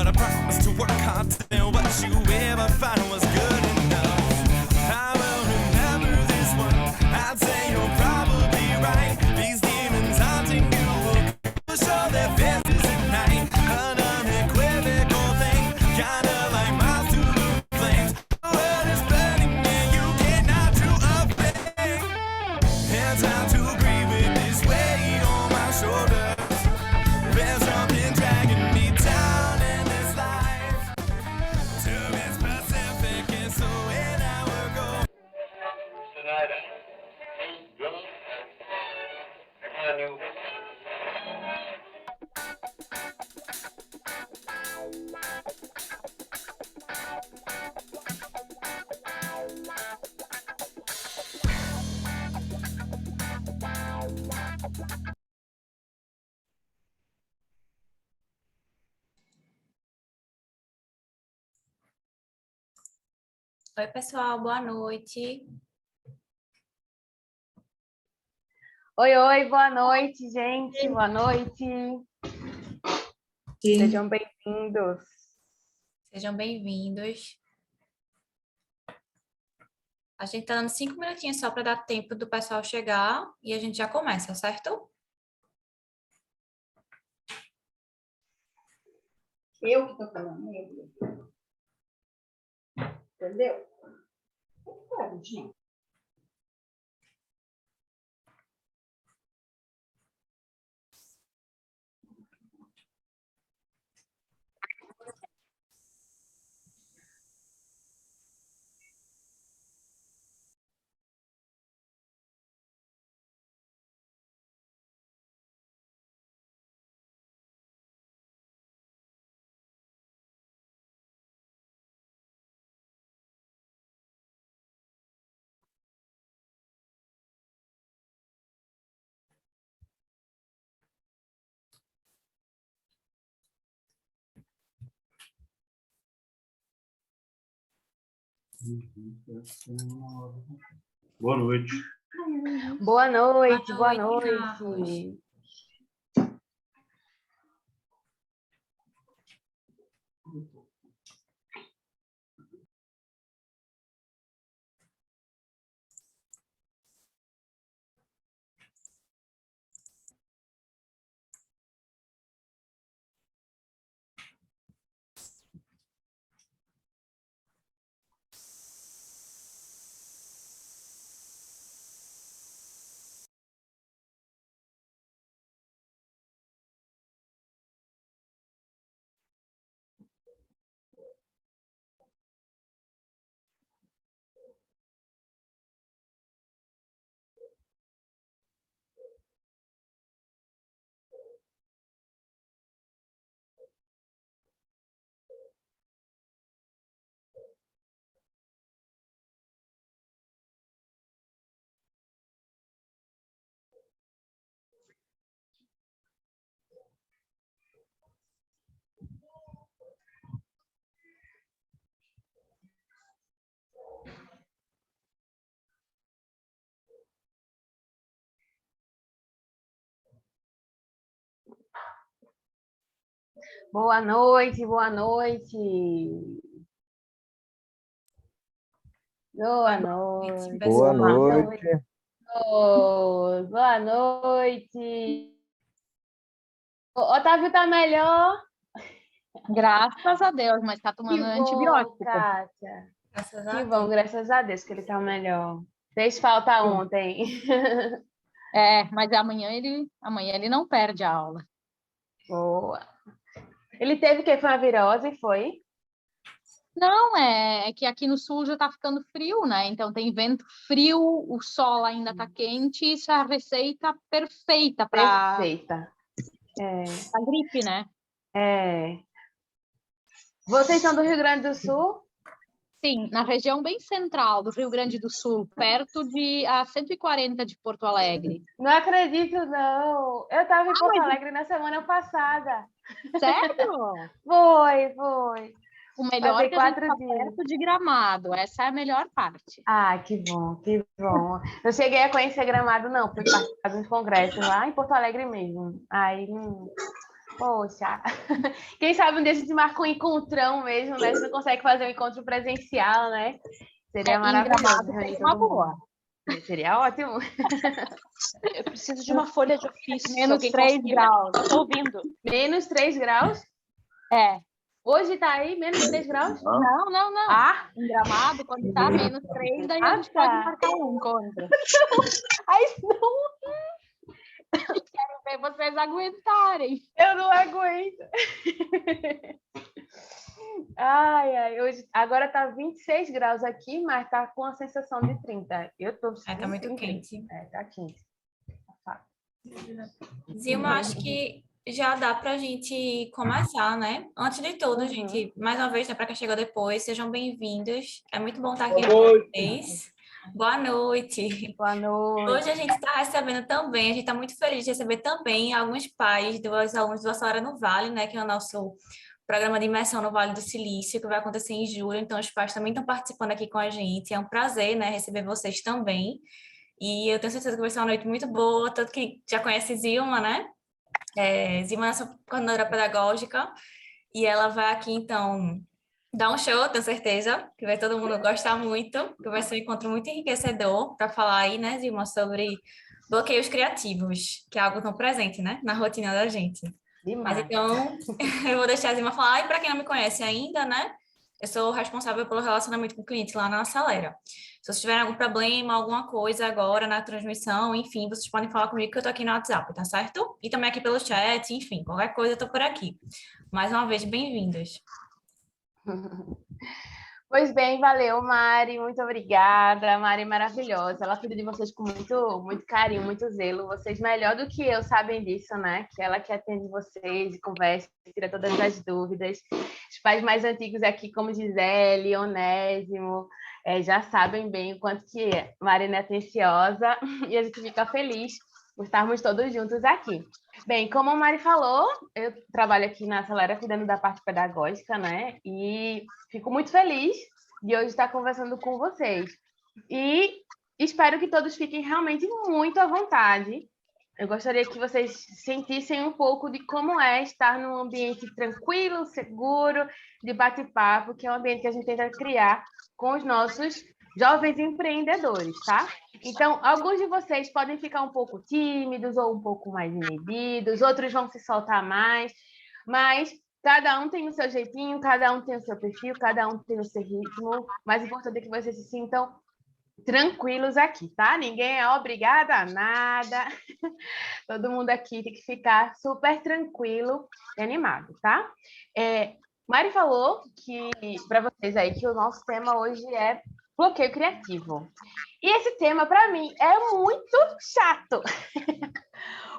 but I promise to work hard till what you ever find was good enough. I will remember this one. I'd say you're probably right. These demons haunting you will show their faces at night. An unequivocal thing, kinda like miles to the flames. The world is burning and you cannot do a thing. It's time to breathe with this weight on my shoulders. There's something dragging me down in this life. To be specific, and so in our goal. Oi, pessoal, boa noite. Oi, boa noite, gente. Boa noite. Sejam bem-vindos. Sejam bem-vindos. A gente tá dando 5 minutinhos só para dar tempo do pessoal chegar e a gente já começa, certo? Eu que tô falando, entendeu? Claro, gente. Boa noite. Boa noite, Boa boa noite, Carlos. noite. Boa noite, boa noite. Boa noite. Boa noite. Boa noite. O Otávio tá melhor? Graças a Deus, mas tá tomando Que bom, antibiótico. Kátia. Graças a Que Deus. bom, graças a Deus que ele tá melhor. Fez falta ontem. Mas amanhã ele não perde a aula. Boa. Ele teve que foi uma virose, foi? Não, é que aqui no sul já tá ficando frio, né? Então tem vento frio, o sol ainda tá quente, isso é a receita perfeita para Perfeita. a gripe, né? Vocês são do Rio Grande do Sul? Sim, na região bem central do Rio Grande do Sul, perto de a 140 de Porto Alegre. Não acredito, não. Eu estava em Porto Alegre na semana passada. Sério? Foi. O melhor Passei é que a gente 4 tá dias. perto de Gramado, essa é a melhor parte. Ah, que bom, que bom. Eu cheguei a conhecer Gramado, não. Fui participar de uns congressos lá em Porto Alegre mesmo. Aí Poxa, quem sabe um dia a gente marca um encontrão mesmo, né? Você não consegue fazer um encontro presencial, né? Seria Em maravilhoso. Gramado reunir seria uma todo mundo. boa. Seria ótimo. Eu preciso de uma folha de ofício. Se Menos alguém 3 conseguir. graus. Eu tô ouvindo. Menos 3 graus? É. Hoje tá aí, menos 3 graus? Não, não, não. Ah, Em Gramado, quando tá menos 3, daí a gente tá. pode marcar um encontro. Ai, não, Quero ver vocês aguentarem. eu não aguento. Ai, ai, hoje, agora tá 26 graus aqui, mas tá com a sensação de 30. Eu tô Tá muito sentindo. quente. É, tá quente. Zilma, acho que já dá para a gente começar, né? Antes de tudo, gente, mais uma vez, né, para quem chegou depois, sejam bem-vindos. É muito bom estar aqui com vocês. Boa noite. Boa noite. Hoje a gente está recebendo também, a gente está muito feliz de receber também alguns pais dos alunos do Acelera no Vale, né? Que é o nosso programa de imersão no Vale do Silício, que vai acontecer em julho. Então, os pais também estão participando aqui com a gente. É um prazer, né, receber vocês também. E eu tenho certeza que vai ser uma noite muito boa, tanto que já conhece Zilma, né? Zilma é nossa coordenadora pedagógica, e ela vai aqui, então, dar um show, tenho certeza, que vai todo mundo gostar muito, que vai ser um encontro muito enriquecedor para falar aí, né, Zilma, sobre bloqueios criativos, que é algo tão presente, né, na rotina da gente. Mas Demais. então, eu vou deixar a Zilma falar, e para quem não me conhece ainda, né, eu sou responsável pelo relacionamento com o cliente lá na Acelera. Se vocês tiverem algum problema, alguma coisa agora na transmissão, enfim, vocês podem falar comigo que eu tô aqui no WhatsApp, tá certo? E também aqui pelo chat, enfim, qualquer coisa eu tô por aqui. Mais uma vez, bem-vindos. Pois bem, valeu, Mari, muito obrigada. Mari é maravilhosa, ela cuida de vocês com muito, muito carinho, muito zelo. Vocês, melhor do que eu, sabem disso, né? Que ela que atende vocês, conversa, tira todas as dúvidas. Os pais mais antigos aqui, como Gisele, Onésimo, já sabem bem o quanto que Marina é atenciosa e a gente fica feliz por estarmos todos juntos aqui. Bem, como a Mari falou, eu trabalho aqui na Acelera cuidando da parte pedagógica, né? E fico muito feliz de hoje estar conversando com vocês. E espero que todos fiquem realmente muito à vontade. Eu gostaria que vocês sentissem um pouco de como é estar num ambiente tranquilo, seguro, de bate-papo, que é um ambiente que a gente tenta criar com os nossos jovens empreendedores, tá? Então, alguns de vocês podem ficar um pouco tímidos ou um pouco mais inibidos, outros vão se soltar mais, mas cada um tem o seu jeitinho, cada um tem o seu perfil, cada um tem o seu ritmo. O mais importante é que vocês se sintam tranquilos aqui, tá? Ninguém é obrigado a nada. Todo mundo aqui tem que ficar super tranquilo e animado, tá? Mari falou que para vocês aí que o nosso tema hoje é bloqueio criativo. E esse tema, para mim, é muito chato.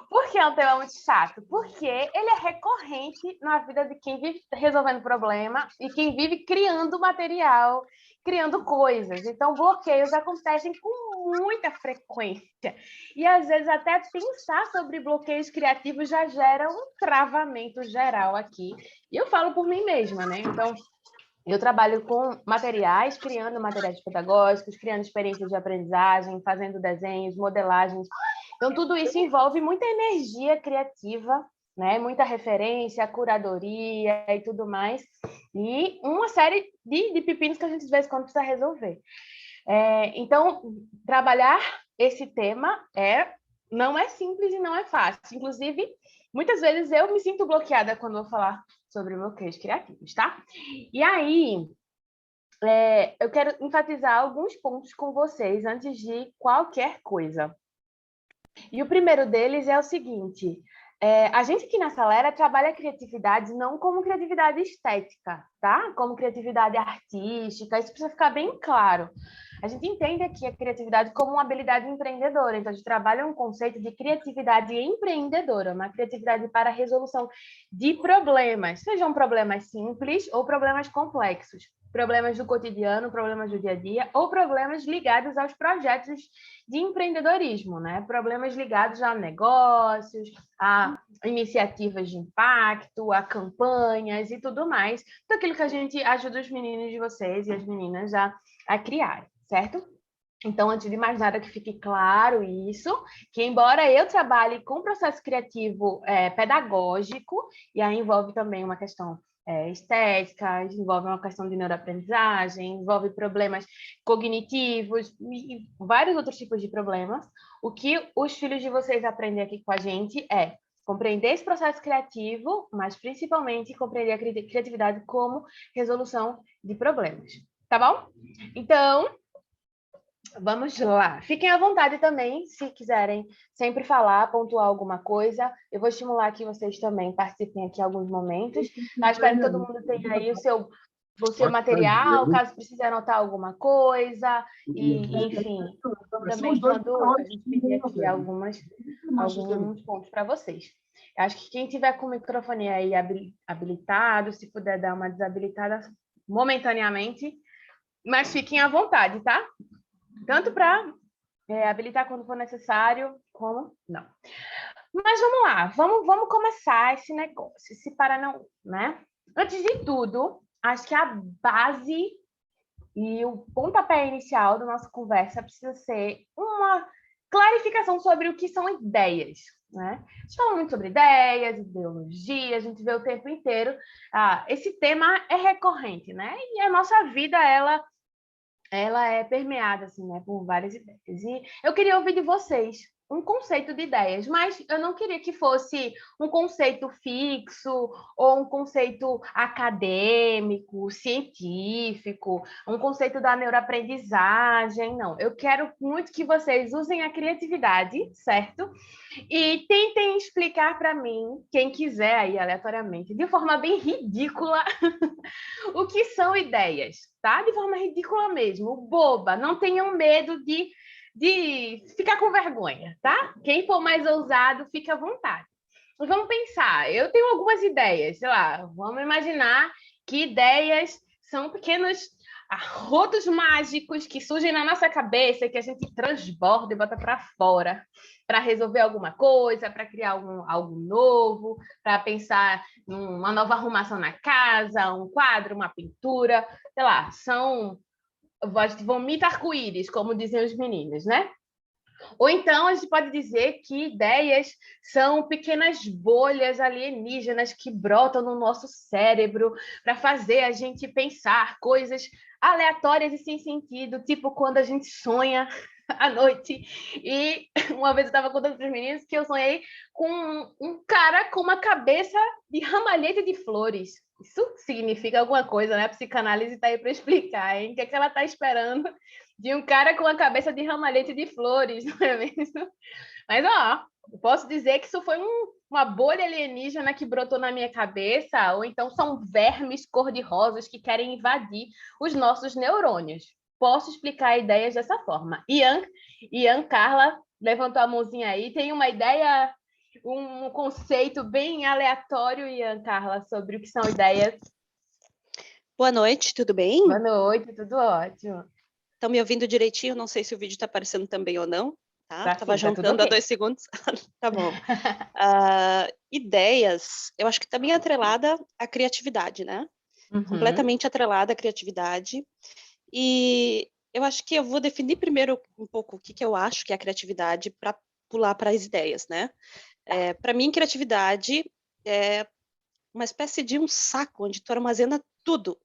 Por que é um tema muito chato? Porque ele é recorrente na vida de quem vive resolvendo problema e quem vive criando material, criando coisas. Então, bloqueios acontecem com muita frequência. E, às vezes, até pensar sobre bloqueios criativos já gera um travamento geral aqui. E eu falo por mim mesma, né? Então, eu trabalho com materiais, criando materiais pedagógicos, criando experiências de aprendizagem, fazendo desenhos, modelagens. Então, tudo isso envolve muita energia criativa, né? Muita referência, curadoria e tudo mais. E uma série de pepinos que a gente, de vez em quando, precisa resolver. Então, trabalhar esse tema não é simples e não é fácil. Inclusive, muitas vezes eu me sinto bloqueada quando vou falar sobre bloqueios criativos, tá? E aí, eu quero enfatizar alguns pontos com vocês antes de qualquer coisa. E o primeiro deles é o seguinte: a gente aqui na Acelera trabalha a criatividade não como criatividade estética, tá? Como criatividade artística, isso precisa ficar bem claro. A gente entende aqui a criatividade como uma habilidade empreendedora, então a gente trabalha um conceito de criatividade empreendedora, uma criatividade para a resolução de problemas, sejam problemas simples ou problemas complexos, problemas do cotidiano, problemas do dia a dia, ou problemas ligados aos projetos de empreendedorismo, né? Problemas ligados a negócios, a iniciativas de impacto, a campanhas e tudo mais, daquilo que a gente ajuda os meninos de vocês e as meninas a criarem, certo? Então, antes de mais nada, que fique claro isso, que embora eu trabalhe com processo criativo pedagógico, e aí envolve também uma questão estética, envolve uma questão de neuroaprendizagem, envolve problemas cognitivos e vários outros tipos de problemas, o que os filhos de vocês aprendem aqui com a gente é compreender esse processo criativo, mas principalmente compreender a criatividade como resolução de problemas. Tá bom? Então, vamos lá. Fiquem à vontade também, se quiserem sempre falar, pontuar alguma coisa. Eu vou estimular que vocês também participem aqui em alguns momentos. Tá? Espero que todo mundo tenha aí o seu material, caso precise anotar alguma coisa. E, enfim, também quando a gente pedir aqui alguns pontos para vocês. Acho que quem tiver com o microfone aí habilitado, se puder dar uma desabilitada momentaneamente, mas fiquem à vontade, tá? Tanto para habilitar quando for necessário, como não. Mas vamos lá, vamos começar esse negócio, esse Paraná, né? Antes de tudo, acho que a base e o pontapé inicial da nossa conversa precisa ser uma clarificação sobre o que são ideias, né? A gente fala muito sobre ideias, ideologia, a gente vê o tempo inteiro. Esse tema é recorrente, né? E a nossa vida, ela é permeada assim, né, por várias ideias. E eu queria ouvir de vocês um conceito de ideias, mas eu não queria que fosse um conceito fixo ou um conceito acadêmico, científico, um conceito da neuroaprendizagem, não. Eu quero muito que vocês usem a criatividade, certo? E tentem explicar para mim, quem quiser aí aleatoriamente, de forma bem ridícula, o que são ideias, tá? De forma ridícula mesmo, boba. Não tenham medo de ficar com vergonha, tá? Quem for mais ousado, fique à vontade. Mas vamos pensar. Eu tenho algumas ideias, sei lá, vamos imaginar que ideias são pequenos arrotos mágicos que surgem na nossa cabeça, que a gente transborda e bota para fora, para resolver alguma coisa, para criar algo novo, para pensar numa nova arrumação na casa, um quadro, uma pintura, sei lá, vomita arco-íris, como dizem os meninos, né? Ou então a gente pode dizer que ideias são pequenas bolhas alienígenas que brotam no nosso cérebro para fazer a gente pensar coisas aleatórias e sem sentido, tipo quando a gente sonha à noite. E uma vez eu estava contando para os meninos que eu sonhei com um cara com uma cabeça de ramalhete de flores. Isso significa alguma coisa, né? A psicanálise está aí para explicar, hein? O que é que ela está esperando de um cara com a cabeça de ramalhete de flores, não é mesmo? Mas, eu posso dizer que isso foi uma bolha alienígena que brotou na minha cabeça, ou então são vermes cor-de-rosas que querem invadir os nossos neurônios. Posso explicar ideias dessa forma. Ian Carla levantou a mãozinha aí. Tem uma ideia, um conceito bem aleatório, Ian Carla, sobre o que são ideias? Boa noite, tudo bem? Boa noite, tudo ótimo. Estão me ouvindo direitinho? Não sei se o vídeo está aparecendo também ou não. Tá? Estava juntando okay. há 2 segundos. Tá bom. Ideias, eu acho que também é atrelada à criatividade, né? Uhum. Completamente atrelada à criatividade. E eu acho que eu vou definir primeiro um pouco o que eu acho que é a criatividade para pular para as ideias, né? Para mim, criatividade é uma espécie de um saco onde tu armazena tudo.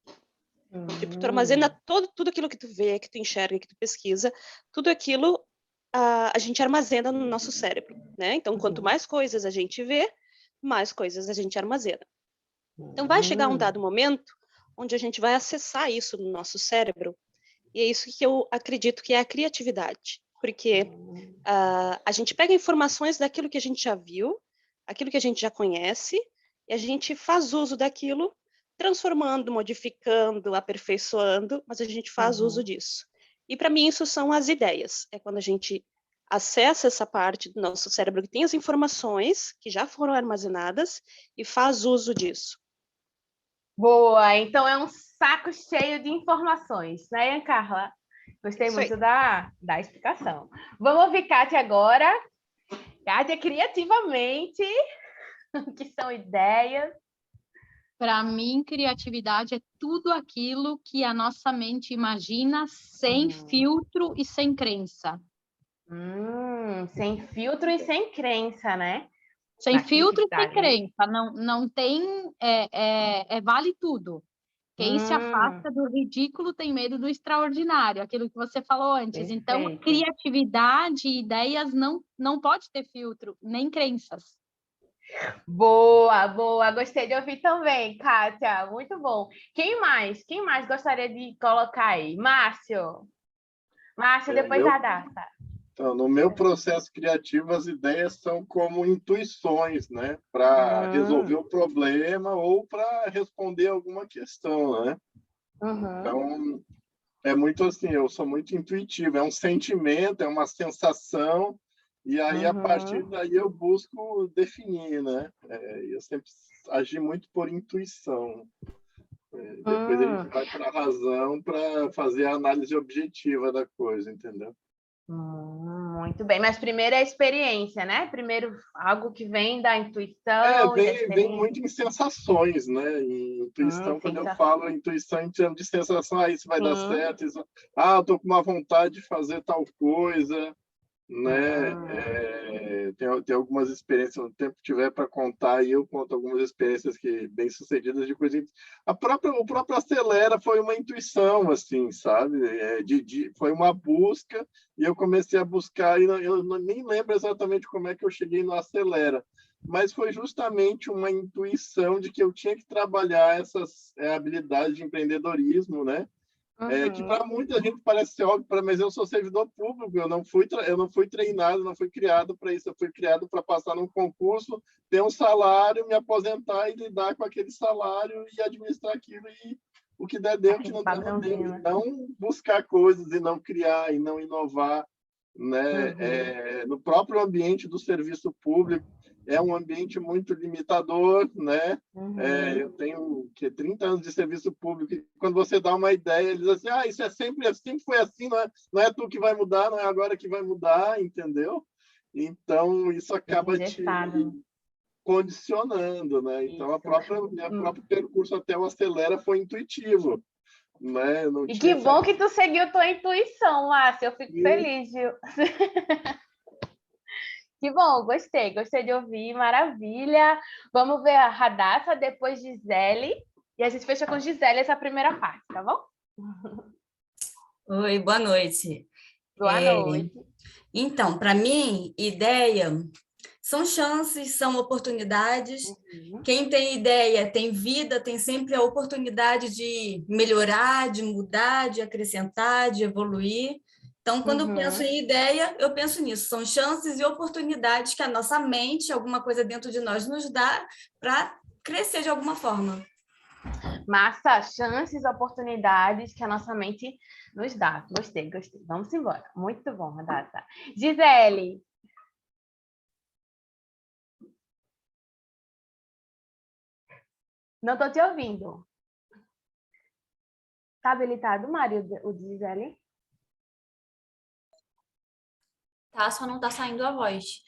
Tipo, tu armazena tudo aquilo que tu vê, que tu enxerga, que tu pesquisa, tudo aquilo a gente armazena no nosso cérebro, né? Então, quanto mais coisas a gente vê, mais coisas a gente armazena. Então, vai chegar um dado momento onde a gente vai acessar isso no nosso cérebro, e é isso que eu acredito que é a criatividade, porque a gente pega informações daquilo que a gente já viu, aquilo que a gente já conhece, e a gente faz uso daquilo, transformando, modificando, aperfeiçoando, mas a gente faz uso disso. E para mim isso são as ideias, é quando a gente acessa essa parte do nosso cérebro que tem as informações que já foram armazenadas e faz uso disso. Boa, então é um saco cheio de informações, né, Carla? Gostei muito da explicação. Vamos ouvir Kátia agora. Kátia, criativamente, o que são ideias? Para mim, criatividade é tudo aquilo que a nossa mente imagina sem filtro e sem crença. Sem filtro e sem crença, né? Sem Na filtro e sem criatividade. crença. Não tem... vale tudo. Quem se afasta do ridículo tem medo do extraordinário, aquilo que você falou antes. Então, Perfeito. criatividade e ideias não pode ter filtro, nem crenças. Boa, boa. Gostei de ouvir também, Kátia. Muito bom. Quem mais? Quem mais gostaria de colocar aí? Márcio. Márcio, depois a Data. Então, no meu processo criativo, as ideias são como intuições, né? Para resolver o problema ou para responder alguma questão, né? Então, é muito assim, eu sou muito intuitivo, é um sentimento, é uma sensação, e aí, a partir daí, eu busco definir, né? Eu sempre agi muito por intuição. Depois a gente vai para a razão para fazer a análise objetiva da coisa, entendeu? Muito bem, mas primeiro é a experiência, né? Primeiro algo que vem da intuição. Vem muito em sensações, né? Em intuição, quando eu falo intuição em termos de sensação, isso vai dar certo, isso... eu tô com uma vontade de fazer tal coisa, né? Tem algumas experiências, no tempo que tiver para contar, e eu conto algumas experiências que bem sucedidas de coisa. O próprio Acelera foi uma intuição, assim, sabe? Foi uma busca, e eu comecei a buscar, e eu nem lembro exatamente como é que eu cheguei no Acelera, mas foi justamente uma intuição de que eu tinha que trabalhar essas habilidades de empreendedorismo, né? Que para muita gente parece ser óbvio, mas eu sou servidor público, eu não fui treinado, não fui criado para isso, eu fui criado para passar num concurso, ter um salário, me aposentar e lidar com aquele salário e administrar aquilo, e o que der deu, o que não der não deu, e não buscar coisas, e não criar, e não inovar, né? No próprio ambiente do serviço público, é um ambiente muito limitador, né? Eu tenho 30 anos de serviço público, e quando você dá uma ideia, eles dizem assim, isso é sempre foi assim, não é tu que vai mudar, não é agora que vai mudar, entendeu? Então, isso acaba te condicionando, né? Então, meu próprio percurso até o Acelera foi intuitivo, né? E que bom que tu seguiu tua intuição, Márcia, eu fico feliz, viu? Que bom, gostei de ouvir, maravilha. Vamos ver a Radassa, depois Gisele, e a gente fecha com Gisele essa primeira parte, tá bom? Oi, boa noite. Boa noite. Então, para mim, ideia são chances, são oportunidades. Quem tem ideia tem vida, tem sempre a oportunidade de melhorar, de mudar, de acrescentar, de evoluir. Então, quando eu penso em ideia, eu penso nisso. São chances e oportunidades que a nossa mente, alguma coisa dentro de nós, nos dá para crescer de alguma forma. Massa, chances, oportunidades que a nossa mente nos dá. Gostei. Vamos embora. Muito bom, Radassa. Gisele. Não estou te ouvindo. Está habilitado, Mário, o Gisele? Tá, só não tá saindo a voz.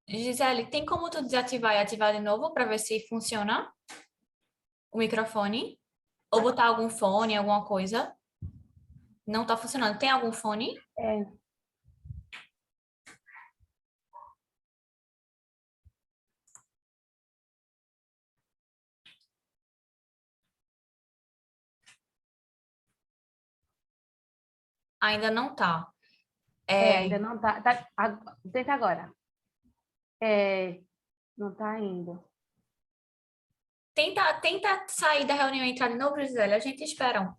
Gisele, tem como tu desativar e ativar de novo para ver se funciona o microfone? Ou botar algum fone, alguma coisa? Não tá funcionando. Tem algum fone? Ainda não tá. Ainda não tá. Tenta agora. Não tá indo. Tenta sair da reunião e entrar de novo, Gisele. A gente espera.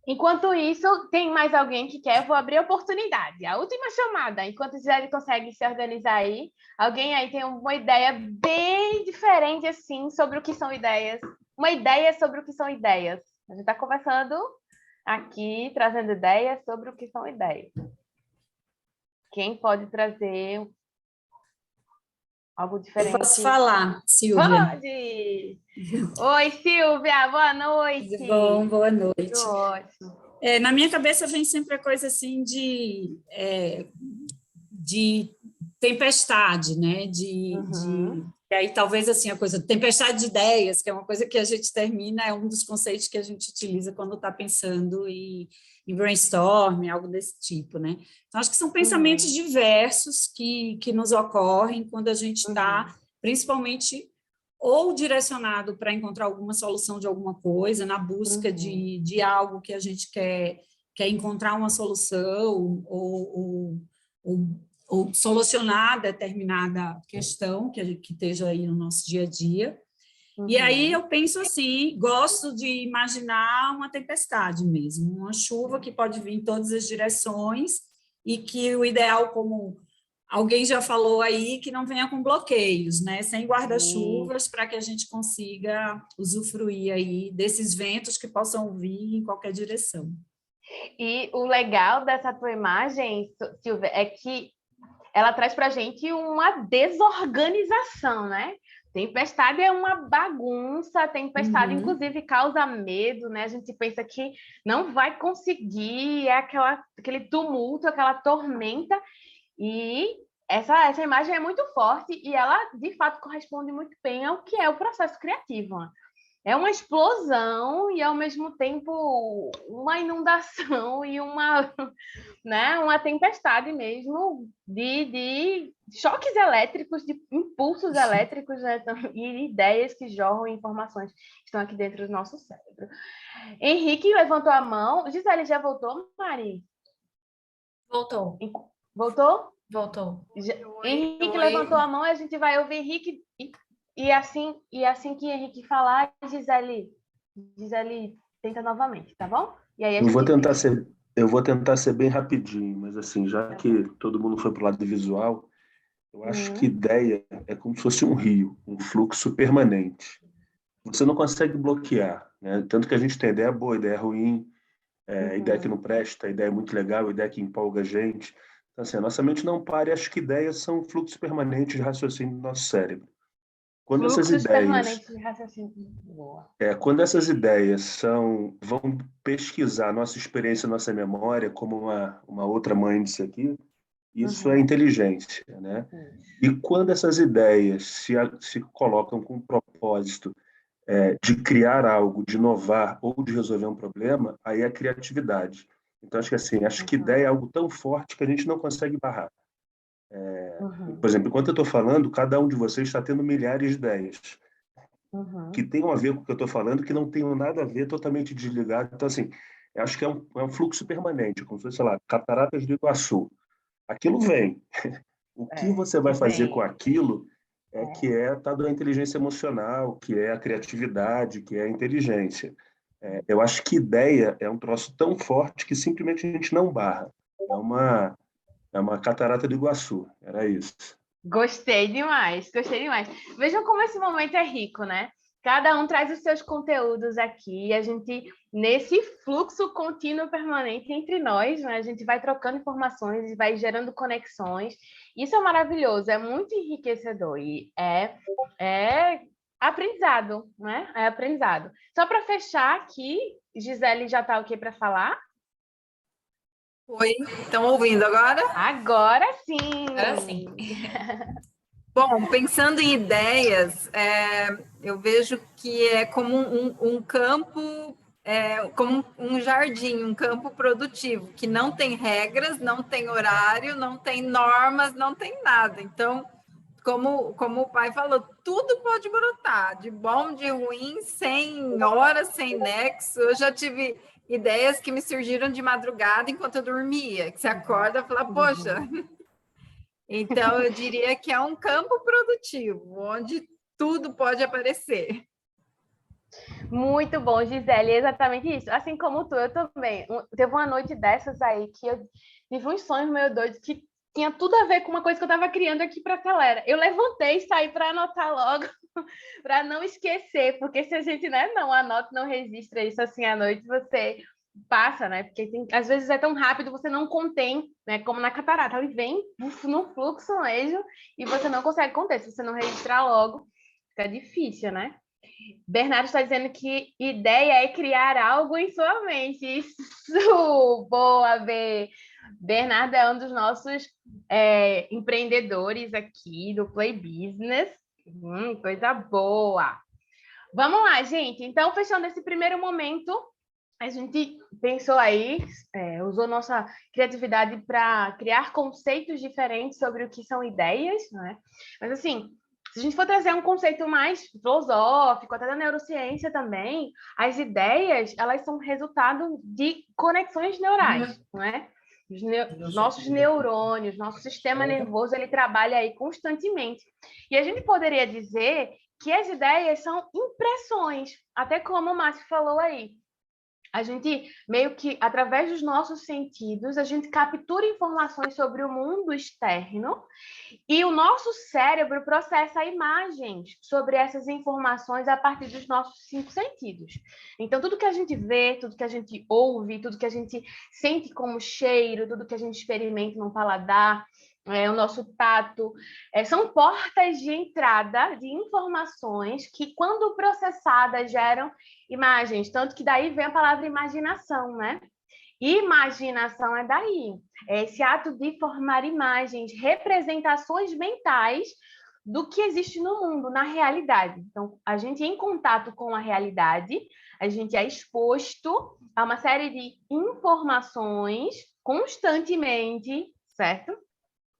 Enquanto isso, tem mais alguém que quer? Vou abrir a oportunidade. A última chamada. Enquanto a Gisele consegue se organizar aí, alguém aí tem uma ideia bem diferente, assim, sobre o que são ideias. Uma ideia sobre o que são ideias. A gente está conversando aqui, trazendo ideias sobre o que são ideias. Quem pode trazer algo diferente? Eu posso falar, Silvia. Pode! Oi, Silvia, boa noite. Tudo bom, boa noite. Tudo ótimo. Na minha cabeça vem sempre a coisa assim de tempestade, né? E aí talvez assim a coisa tempestade de ideias, que é uma coisa que a gente termina, é um dos conceitos que a gente utiliza quando está pensando em brainstorming, algo desse tipo, né? Então acho que são pensamentos diversos que nos ocorrem quando a gente está, principalmente ou direcionado para encontrar alguma solução de alguma coisa, na busca de algo que a gente quer encontrar uma solução ou solucionar determinada questão que esteja aí no nosso dia a dia. E aí eu penso assim, gosto de imaginar uma tempestade mesmo, uma chuva que pode vir em todas as direções e que o ideal, como alguém já falou aí, que não venha com bloqueios, né? Sem guarda-chuvas, para que a gente consiga usufruir aí desses ventos que possam vir em qualquer direção. E o legal dessa tua imagem, Silvia, é que ela traz para a gente uma desorganização, né? Tempestade é uma bagunça, tempestade, inclusive, causa medo, né? A gente pensa que não vai conseguir, é aquele tumulto, aquela tormenta, e essa imagem é muito forte e ela, de fato, corresponde muito bem ao que é o processo criativo, né? É uma explosão e, ao mesmo tempo, uma inundação e uma tempestade mesmo de choques elétricos, de impulsos elétricos, né? E ideias que jorram, informações que estão aqui dentro do nosso cérebro. Henrique levantou a mão. Gisele, já voltou, Mari? Voltou. Voltou? Voltou. Henrique levantou a mão, a gente vai ouvir Henrique... E assim que Henrique falar, Gisele, tenta novamente, tá bom? E aí eu vou tentar ser bem rapidinho, mas assim, já que todo mundo foi para o lado visual, eu acho que ideia é como se fosse um rio, um fluxo permanente. Você não consegue bloquear, né? Tanto que a gente tem ideia boa, ideia ruim, ideia que não presta, ideia muito legal, ideia que empolga a gente. Então, assim, a nossa mente não para e acho que ideias são um fluxo permanente de raciocínio do nosso cérebro. Quando essas ideias vão pesquisar nossa experiência, nossa memória, como uma outra mãe disse aqui, isso é inteligência, né? E quando essas ideias se colocam com o propósito de criar algo, de inovar ou de resolver um problema, aí é a criatividade. Então, acho que ideia é algo tão forte que a gente não consegue barrar. Por exemplo, enquanto eu estou falando, cada um de vocês está tendo milhares de ideias que tenham a ver com o que eu estou falando, que não tenham nada a ver, totalmente desligado. Então, assim, eu acho que é um fluxo permanente, como se fosse, sei lá, cataratas do Iguaçu. Aquilo vem. O que você vai fazer com aquilo que é tal da inteligência emocional, que é a criatividade, que é a inteligência. Eu acho que ideia é um troço tão forte que simplesmente a gente não barra. É uma catarata do Iguaçu, era isso. Gostei demais, gostei demais. Vejam como esse momento é rico, né? Cada um traz os seus conteúdos aqui, a gente, nesse fluxo contínuo permanente entre nós, né? A gente vai trocando informações e vai gerando conexões. Isso é maravilhoso, é muito enriquecedor e é aprendizado, né? É aprendizado. Só para fechar aqui, Gisele já está ok para falar? Oi, estão ouvindo agora? Agora sim! Agora sim. Bom, pensando em ideias, eu vejo que é como um campo, como um jardim, um campo produtivo, que não tem regras, não tem horário, não tem normas, não tem nada. Então, como o pai falou, tudo pode brotar, de bom, de ruim, sem hora, sem nexo. Eu já tive ideias que me surgiram de madrugada enquanto eu dormia, que você acorda e fala, poxa... Então, eu diria que é um campo produtivo, onde tudo pode aparecer. Muito bom, Gisele, é exatamente isso. Assim como tu, eu também. Teve uma noite dessas aí que eu tive uns sonhos meio doidos que tinha tudo a ver com uma coisa que eu estava criando aqui para a galera. Eu levantei e saí para anotar logo, para não esquecer, porque se a gente não anota, não registra isso assim à noite, você... passa, né? Porque às vezes é tão rápido, você não contém, né? Como na catarata, ele vem no fluxo mesmo e você não consegue conter. Se você não registrar logo, fica difícil, né? Bernardo está dizendo que ideia é criar algo em sua mente. Isso! Boa, Bê! Bernardo é um dos nossos empreendedores aqui do Play Business. Coisa boa! Vamos lá, gente. Então, fechando esse primeiro momento, a gente pensou aí, usou nossa criatividade para criar conceitos diferentes sobre o que são ideias, né? Mas, assim, se a gente for trazer um conceito mais filosófico, até da neurociência também, as ideias, elas são resultado de conexões neurais, não é? Os nossos neurônios, nosso sistema nervoso, ele trabalha aí constantemente. E a gente poderia dizer que as ideias são impressões, até como o Márcio falou aí. A gente, meio que, através dos nossos sentidos, a gente captura informações sobre o mundo externo e o nosso cérebro processa imagens sobre essas informações a partir dos nossos 5 sentidos. Então, tudo que a gente vê, tudo que a gente ouve, tudo que a gente sente como cheiro, tudo que a gente experimenta no paladar, o nosso tato, são portas de entrada de informações que, quando processadas, geram imagens. Tanto que daí vem a palavra imaginação, né? Imaginação é daí. É esse ato de formar imagens, representações mentais do que existe no mundo, na realidade. Então, a gente em contato com a realidade, a gente é exposto a uma série de informações constantemente, certo?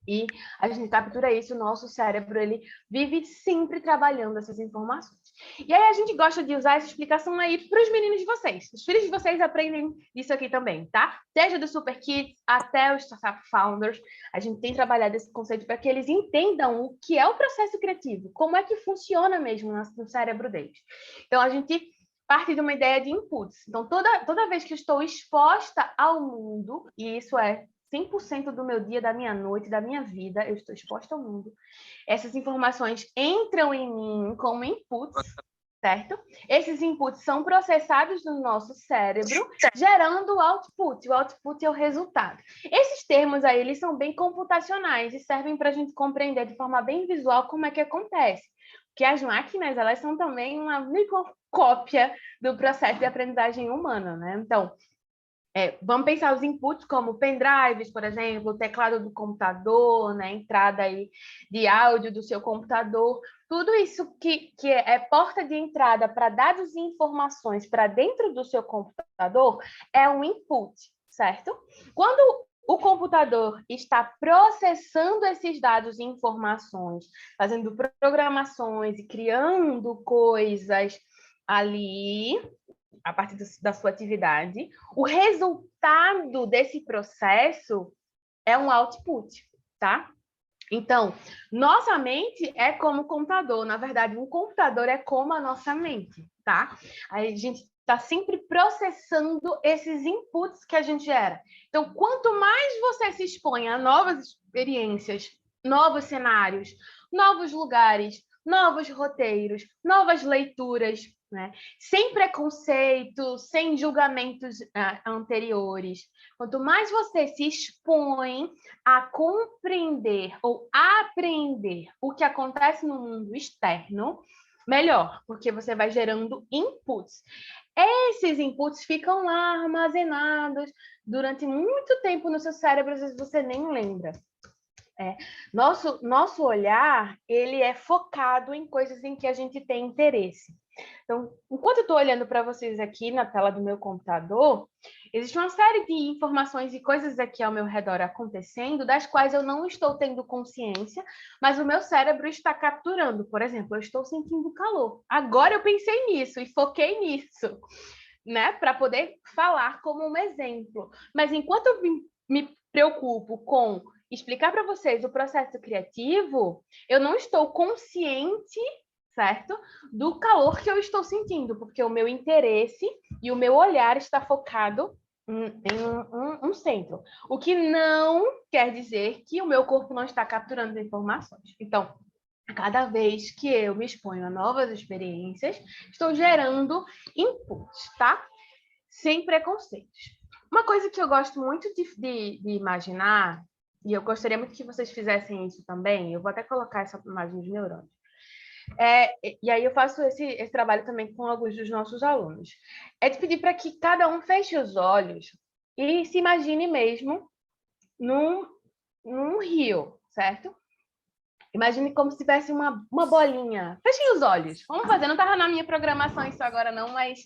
E a gente captura isso, o nosso cérebro, ele vive sempre trabalhando essas informações. E aí a gente gosta de usar essa explicação aí para os meninos de vocês. Os filhos de vocês aprendem isso aqui também, tá? Seja do Super Kids até os Startup Founders, a gente tem trabalhado esse conceito para que eles entendam o que é o processo criativo, como é que funciona mesmo no cérebro deles. Então, a gente parte de uma ideia de inputs. Então, toda vez que eu estou exposta ao mundo, e isso é 100% do meu dia, da minha noite, da minha vida, eu estou exposta ao mundo. Essas informações entram em mim como inputs, certo? Esses inputs são processados no nosso cérebro, gerando o output. O output é o resultado. Esses termos aí, eles são bem computacionais e servem para a gente compreender de forma bem visual como é que acontece. Porque as máquinas, elas são também uma microcópia do processo de aprendizagem humana, né? Então, vamos pensar os inputs como pendrives, por exemplo, o teclado do computador, né? Entrada aí de áudio do seu computador. Tudo isso que é porta de entrada para dados e informações para dentro do seu computador é um input, certo? Quando o computador está processando esses dados e informações, fazendo programações e criando coisas ali, a partir da sua atividade, o resultado desse processo é um output, tá? Então, nossa mente é como um computador. Na verdade, um computador é como a nossa mente, tá? A gente está sempre processando esses inputs que a gente gera. Então, quanto mais você se expõe a novas experiências, novos cenários, novos lugares, novos roteiros, novas leituras, né? Sem preconceito, sem julgamentos anteriores. Quanto mais você se expõe a compreender ou a aprender o que acontece no mundo externo, melhor, porque você vai gerando inputs. Esses inputs ficam lá armazenados durante muito tempo no seu cérebro, às vezes você nem lembra. Nosso olhar, ele é focado em coisas em que a gente tem interesse. Então, enquanto eu estou olhando para vocês aqui na tela do meu computador, existe uma série de informações e coisas aqui ao meu redor acontecendo, das quais eu não estou tendo consciência, mas o meu cérebro está capturando. Por exemplo, eu estou sentindo calor. Agora eu pensei nisso e foquei nisso, né, para poder falar como um exemplo. Mas enquanto eu me preocupo com explicar para vocês o processo criativo, eu não estou consciente, certo? Do calor que eu estou sentindo, porque o meu interesse e o meu olhar está focado em um centro. O que não quer dizer que o meu corpo não está capturando informações. Então, cada vez que eu me exponho a novas experiências, estou gerando inputs, tá? Sem preconceitos. Uma coisa que eu gosto muito de imaginar, e eu gostaria muito que vocês fizessem isso também, eu vou até colocar essa imagem de neurônios. E aí eu faço esse trabalho também com alguns dos nossos alunos. É de pedir para que cada um feche os olhos e se imagine mesmo num rio, certo? Imagine como se tivesse uma bolinha. Fechem os olhos. Vamos fazer. Não estava na minha programação isso agora, não, mas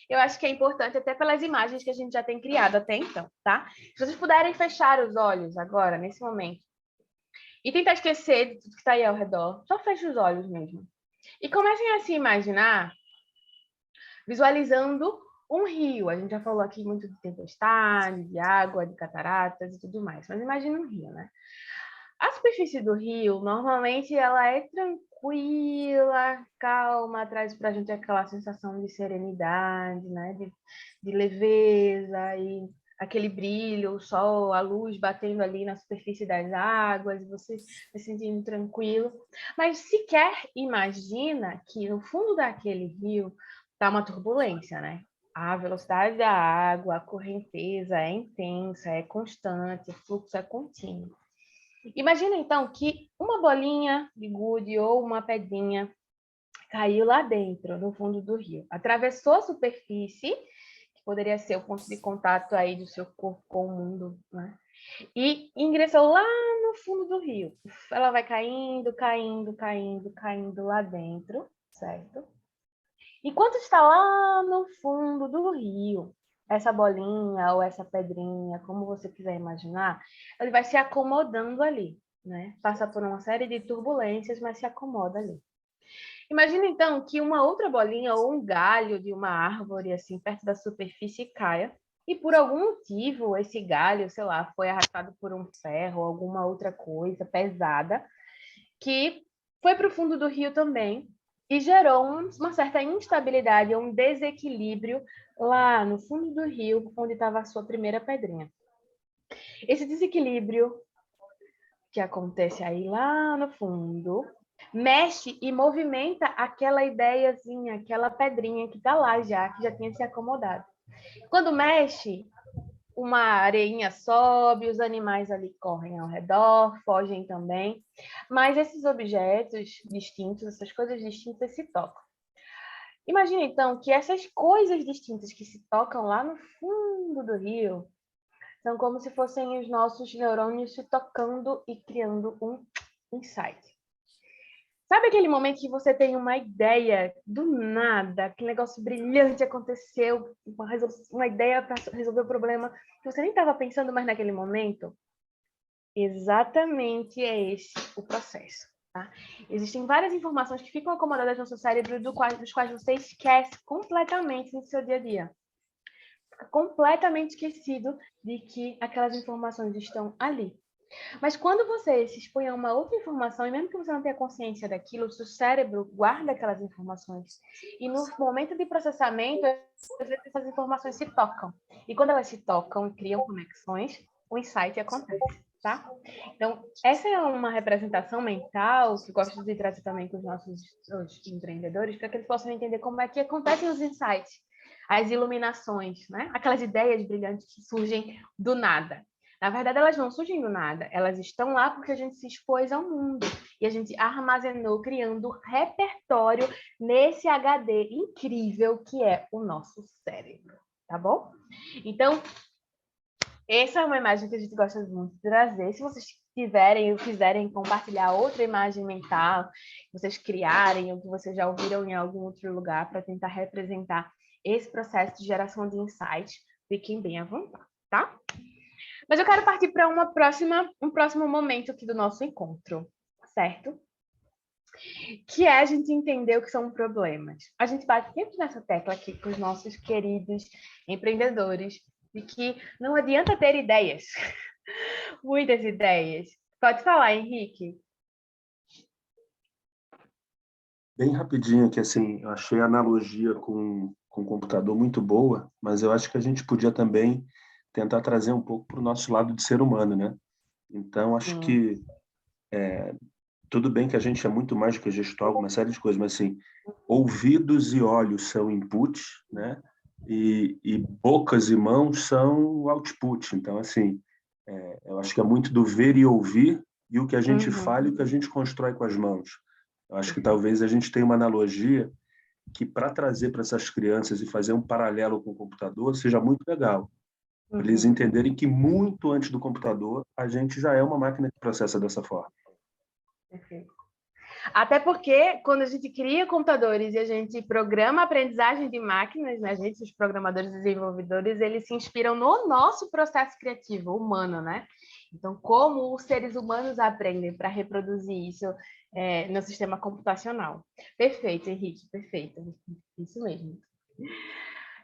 eu acho que é importante, até pelas imagens que a gente já tem criado até então, tá? Se vocês puderem fechar os olhos agora, nesse momento, e tentar esquecer de tudo que está aí ao redor, só feche os olhos mesmo. E comecem a se imaginar visualizando um rio. A gente já falou aqui muito de tempestade, de água, de cataratas e tudo mais, mas imagine um rio, né? A superfície do rio, normalmente, ela é tranquila, calma, traz para a gente aquela sensação de serenidade, né? De leveza e aquele brilho, o sol, a luz batendo ali na superfície das águas, você se sentindo tranquilo. Mas sequer imagina que no fundo daquele rio está uma turbulência, né? A velocidade da água, a correnteza é intensa, é constante, o fluxo é contínuo. Imagina, então, que uma bolinha de gude ou uma pedrinha caiu lá dentro, no fundo do rio. Atravessou a superfície, que poderia ser o ponto de contato aí do seu corpo com o mundo, né? E ingressou lá no fundo do rio. Ela vai caindo, caindo, caindo, caindo lá dentro, certo? Enquanto está lá no fundo do rio, essa bolinha ou essa pedrinha, como você quiser imaginar, ele vai se acomodando ali, né? Passa por uma série de turbulências, mas se acomoda ali. Imagina, então, que uma outra bolinha ou um galho de uma árvore, assim, perto da superfície caia, e por algum motivo esse galho, sei lá, foi arrastado por um ferro ou alguma outra coisa pesada, que foi para o fundo do rio também, e gerou uma certa instabilidade, um desequilíbrio lá no fundo do rio, onde estava a sua primeira pedrinha. Esse desequilíbrio que acontece aí lá no fundo, mexe e movimenta aquela ideiazinha, aquela pedrinha que está lá já, que já tinha se acomodado. Quando mexe, uma areinha sobe, os animais ali correm ao redor, fogem também, mas esses objetos distintos, essas coisas distintas se tocam. Imagina, então, que essas coisas distintas que se tocam lá no fundo do rio são como se fossem os nossos neurônios se tocando e criando um insight. Sabe aquele momento que você tem uma ideia do nada, aquele negócio brilhante aconteceu, uma ideia para resolver o problema que você nem estava pensando mais naquele momento? Exatamente é esse o processo. Tá? Existem várias informações que ficam acomodadas no seu cérebro, dos quais você esquece completamente no seu dia a dia. Fica completamente esquecido de que aquelas informações estão ali. Mas quando você se expõe a uma outra informação, e mesmo que você não tenha consciência daquilo, o seu cérebro guarda aquelas informações. E no momento de processamento, às vezes essas informações se tocam. E quando elas se tocam e criam conexões, o insight acontece, tá? Então, essa é uma representação mental que eu gosto de trazer também com os nossos empreendedores, para que eles possam entender como é que acontecem os insights, as iluminações, né? Aquelas ideias brilhantes que surgem do nada. Na verdade, elas não surgem do nada. Elas estão lá porque a gente se expôs ao mundo. E a gente armazenou, criando repertório nesse HD incrível que é o nosso cérebro. Tá bom? Então, essa é uma imagem que a gente gosta muito de trazer. Se vocês tiverem ou quiserem compartilhar outra imagem mental, que vocês criarem ou que vocês já ouviram em algum outro lugar para tentar representar esse processo de geração de insights, fiquem bem à vontade, tá? Mas eu quero partir para um próximo momento aqui do nosso encontro, certo? Que é a gente entender o que são problemas. A gente bate sempre nessa tecla aqui com os nossos queridos empreendedores, de que não adianta ter ideias, muitas ideias. Pode falar, Henrique. Bem rapidinho, que assim, eu achei a analogia com o computador muito boa, mas eu acho que a gente podia também tentar trazer um pouco para o nosso lado de ser humano, né? Então, acho que tudo bem que a gente é muito mais do que gestor, uma série de coisas, mas assim, ouvidos e olhos são inputs, né? E bocas e mãos são o output. Então, assim, eu acho que é muito do ver e ouvir, e o que a gente fala e o que a gente constrói com as mãos. Eu acho que talvez a gente tenha uma analogia que, para trazer para essas crianças e fazer um paralelo com o computador, seja muito legal. para eles entenderem que muito antes do computador, a gente já é uma máquina que processa dessa forma. Perfeito. Até porque, quando a gente cria computadores e a gente programa a aprendizagem de máquinas, né, a gente, os programadores e desenvolvedores, eles se inspiram no nosso processo criativo humano, né? Então, como os seres humanos aprendem para reproduzir isso no sistema computacional. Perfeito, Henrique, perfeito. Isso mesmo.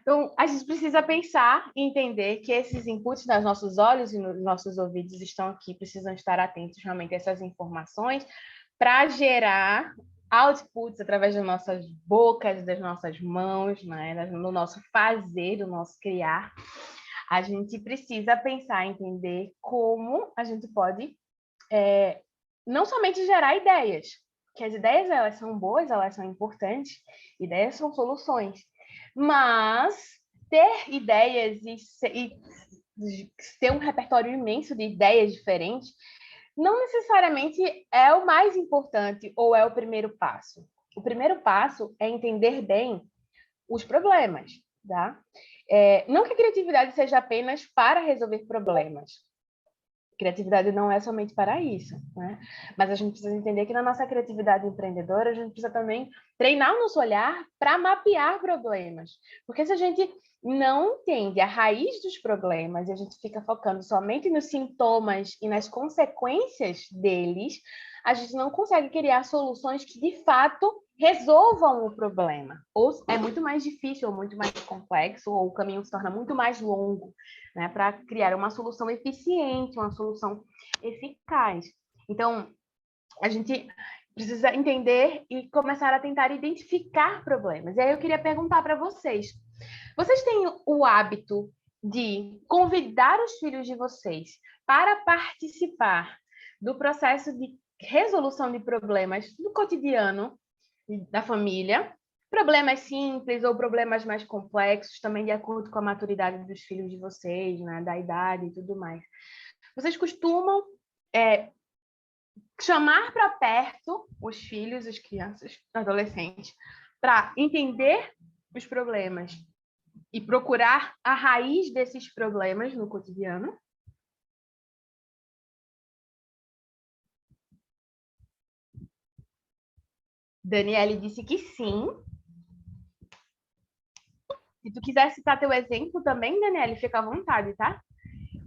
Então, a gente precisa pensar e entender que esses inputs nos nossos olhos e nos nossos ouvidos estão aqui, precisam estar atentos realmente a essas informações para gerar outputs através das nossas bocas, das nossas mãos, né? Do nosso fazer, do nosso criar. A gente precisa pensar e entender como a gente pode não somente gerar ideias, que as ideias elas são boas, elas são importantes, ideias são soluções, mas ter ideias e ter um repertório imenso de ideias diferentes não necessariamente é o mais importante ou é o primeiro passo. O primeiro passo é entender bem os problemas, tá? Não que a criatividade seja apenas para resolver problemas. Criatividade não é somente para isso, né? Mas a gente precisa entender que na nossa criatividade empreendedora, a gente precisa também treinar o nosso olhar para mapear problemas. Porque se a gente não entende a raiz dos problemas e a gente fica focando somente nos sintomas e nas consequências deles, a gente não consegue criar soluções que, de fato, resolvam o problema. Ou é muito mais difícil, ou muito mais complexo, ou o caminho se torna muito mais longo, né, para criar uma solução eficiente, uma solução eficaz. Então, a gente precisa entender e começar a tentar identificar problemas. E aí eu queria perguntar para vocês, vocês têm o hábito de convidar os filhos de vocês para participar do processo de resolução de problemas do cotidiano da família, problemas simples ou problemas mais complexos, também de acordo com a maturidade dos filhos de vocês, né, da idade e tudo mais. Vocês costumam chamar para perto os filhos, as crianças, adolescentes, para entender os problemas e procurar a raiz desses problemas no cotidiano? Daniele disse que sim. Se tu quiser citar teu exemplo também, Daniele, fica à vontade, tá?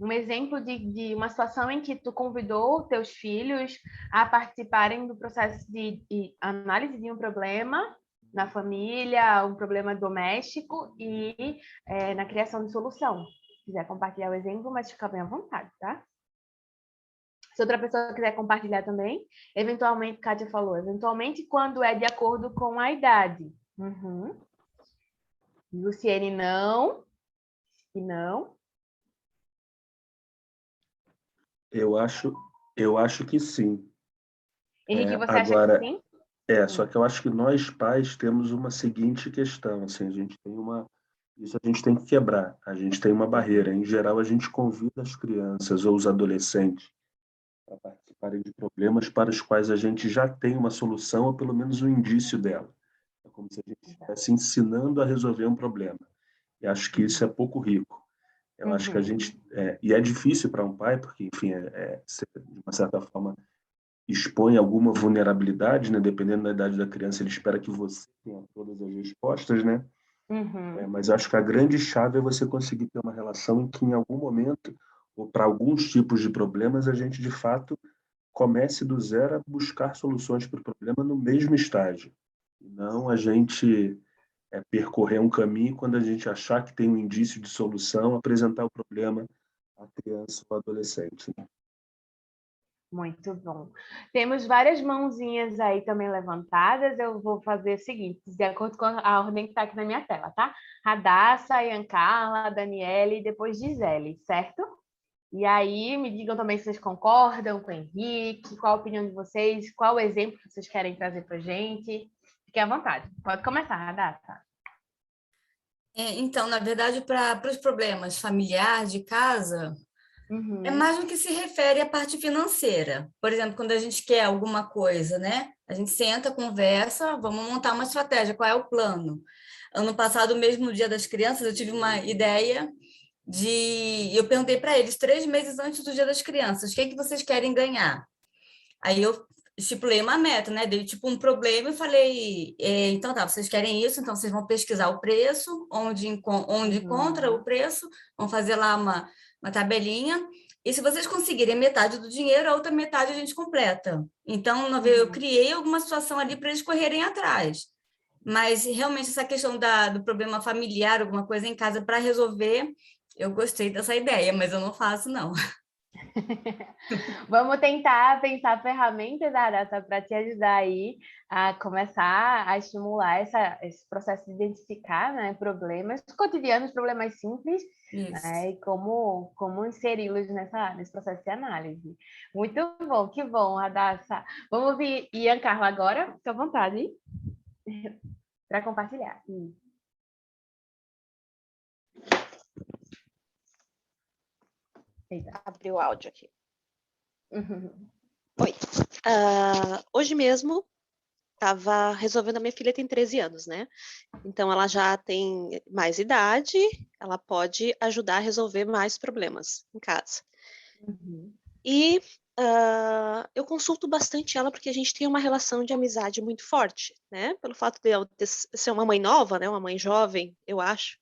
Um exemplo de uma situação em que tu convidou teus filhos a participarem do processo de análise de um problema na família, um problema doméstico e na criação de solução. Se quiser compartilhar o exemplo, mas fica bem à vontade, tá? Se outra pessoa quiser compartilhar também, eventualmente, Kátia falou, eventualmente quando é de acordo com a idade. Luciene, não. E não. Eu acho que sim. Henrique, você agora, acha que sim? Só que eu acho que nós pais temos uma seguinte questão, assim, isso a gente tem que quebrar, a gente tem uma barreira. Em geral, a gente convida as crianças ou os adolescentes para participarem de problemas para os quais a gente já tem uma solução ou pelo menos um indício dela. É como se a gente estivesse ensinando a resolver um problema. E acho que isso é pouco rico. Eu acho que a gente... e é difícil para um pai, porque, enfim, de uma certa forma, expõe alguma vulnerabilidade, né? Dependendo da idade da criança, ele espera que você tenha todas as respostas, né? Mas acho que a grande chave é você conseguir ter uma relação em que, em algum momento, ou para alguns tipos de problemas, a gente, de fato, comece do zero a buscar soluções para o problema no mesmo estágio. E não a gente percorrer um caminho quando a gente achar que tem um indício de solução, apresentar o problema à criança ou adolescente. Muito bom. Temos várias mãozinhas aí também levantadas. Eu vou fazer o seguinte, de acordo com a ordem que está aqui na minha tela, tá? Radassa, Ian Carla, Daniele e depois Gisele, certo? E aí, me digam também se vocês concordam com o Henrique, qual a opinião de vocês, qual o exemplo que vocês querem trazer para a gente. Fiquem à vontade. Pode começar, Radassa. Então, na verdade, para os problemas familiares de casa, é mais no que se refere à parte financeira. Por exemplo, quando a gente quer alguma coisa, né? A gente senta, conversa, vamos montar uma estratégia, qual é o plano? Ano passado, mesmo no Dia das Crianças, eu tive uma ideia Eu perguntei para eles 3 meses antes do Dia das Crianças, o que vocês querem ganhar? Aí eu estipulei uma meta, né? Dei tipo um problema e falei, então tá, vocês querem isso, então vocês vão pesquisar o preço, onde encontra o preço, vão fazer lá uma tabelinha, e se vocês conseguirem metade do dinheiro, a outra metade a gente completa. Então, eu criei alguma situação ali para eles correrem atrás. Mas realmente essa questão do problema familiar, alguma coisa em casa para resolver, eu gostei dessa ideia, mas eu não faço, não. Vamos tentar pensar ferramentas, Arata, para te ajudar aí a começar a estimular esse processo de identificar, né, problemas cotidianos, problemas simples, né, e como inseri-los nesse processo de análise. Muito bom, que bom, Radassa. Vamos ouvir Ian Carla agora, fica à vontade para compartilhar. Abri o áudio aqui. Oi. Hoje mesmo estava resolvendo, a minha filha tem 13 anos, né? Então ela já tem mais idade, ela pode ajudar a resolver mais problemas em casa. E eu consulto bastante ela porque a gente tem uma relação de amizade muito forte, né? Pelo fato de eu ser uma mãe nova, né? Uma mãe jovem, eu acho.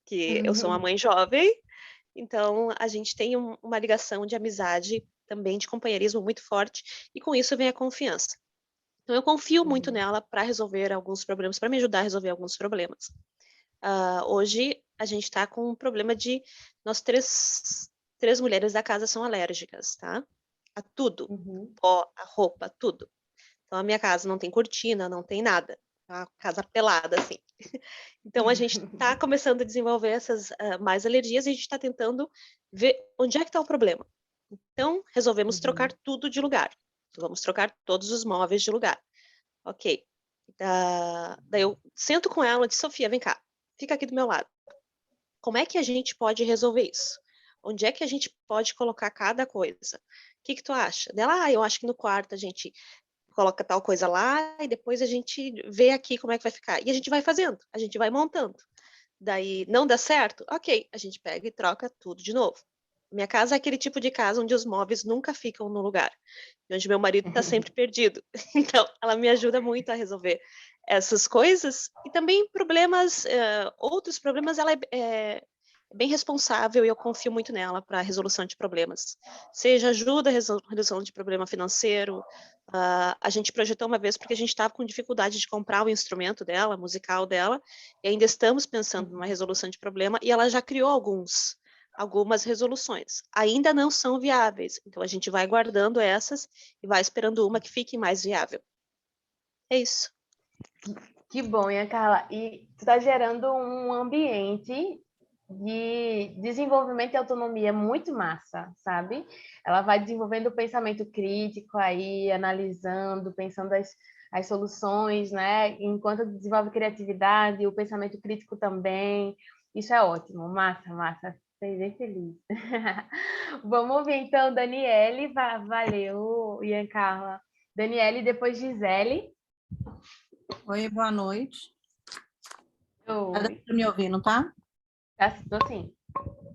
Que eu sou uma mãe jovem. Então, a gente tem uma ligação de amizade, também de companheirismo muito forte, e com isso vem a confiança. Então, eu confio muito nela para resolver alguns problemas, para me ajudar a resolver alguns problemas. Hoje, a gente está com um problema de... Nós três mulheres da casa são alérgicas, tá? A tudo. Pó, a roupa, tudo. Então, a minha casa não tem cortina, não tem nada. Uma casa pelada, assim. Então, a gente está começando a desenvolver essas mais alergias e a gente está tentando ver onde é que está o problema. Então, resolvemos trocar tudo de lugar. Vamos trocar todos os móveis de lugar. Ok. Daí eu sento com ela e disse, Sofia, vem cá, fica aqui do meu lado. Como é que a gente pode resolver isso? Onde é que a gente pode colocar cada coisa? O que tu acha? Dela, eu acho que no quarto a gente coloca tal coisa lá e depois a gente vê aqui como é que vai ficar. E a gente vai fazendo, a gente vai montando. Daí, não dá certo? Ok, a gente pega e troca tudo de novo. Minha casa é aquele tipo de casa onde os móveis nunca ficam no lugar. E onde meu marido está sempre perdido. Então, ela me ajuda muito a resolver essas coisas. E também problemas, outros problemas, ela é bem responsável e eu confio muito nela para a resolução de problemas. Seja ajuda a resolução de problema financeiro. A gente projetou uma vez porque a gente estava com dificuldade de comprar o instrumento dela, musical dela, e ainda estamos pensando numa resolução de problema, e ela já criou algumas resoluções. Ainda não são viáveis, então a gente vai guardando essas e vai esperando uma que fique mais viável. É isso. Que bom, Ian Carla. E tu está gerando um ambiente de desenvolvimento e autonomia muito massa, sabe? Ela vai desenvolvendo o pensamento crítico aí, analisando, pensando as soluções, né? Enquanto desenvolve criatividade, o pensamento crítico também. Isso é ótimo, massa. Fiquei bem feliz. Vamos ouvir então Daniele. Valeu, Ian Carla. Daniele, depois Gisele. Oi, boa noite. Oi. Tá me ouvindo, tá? Estou sim.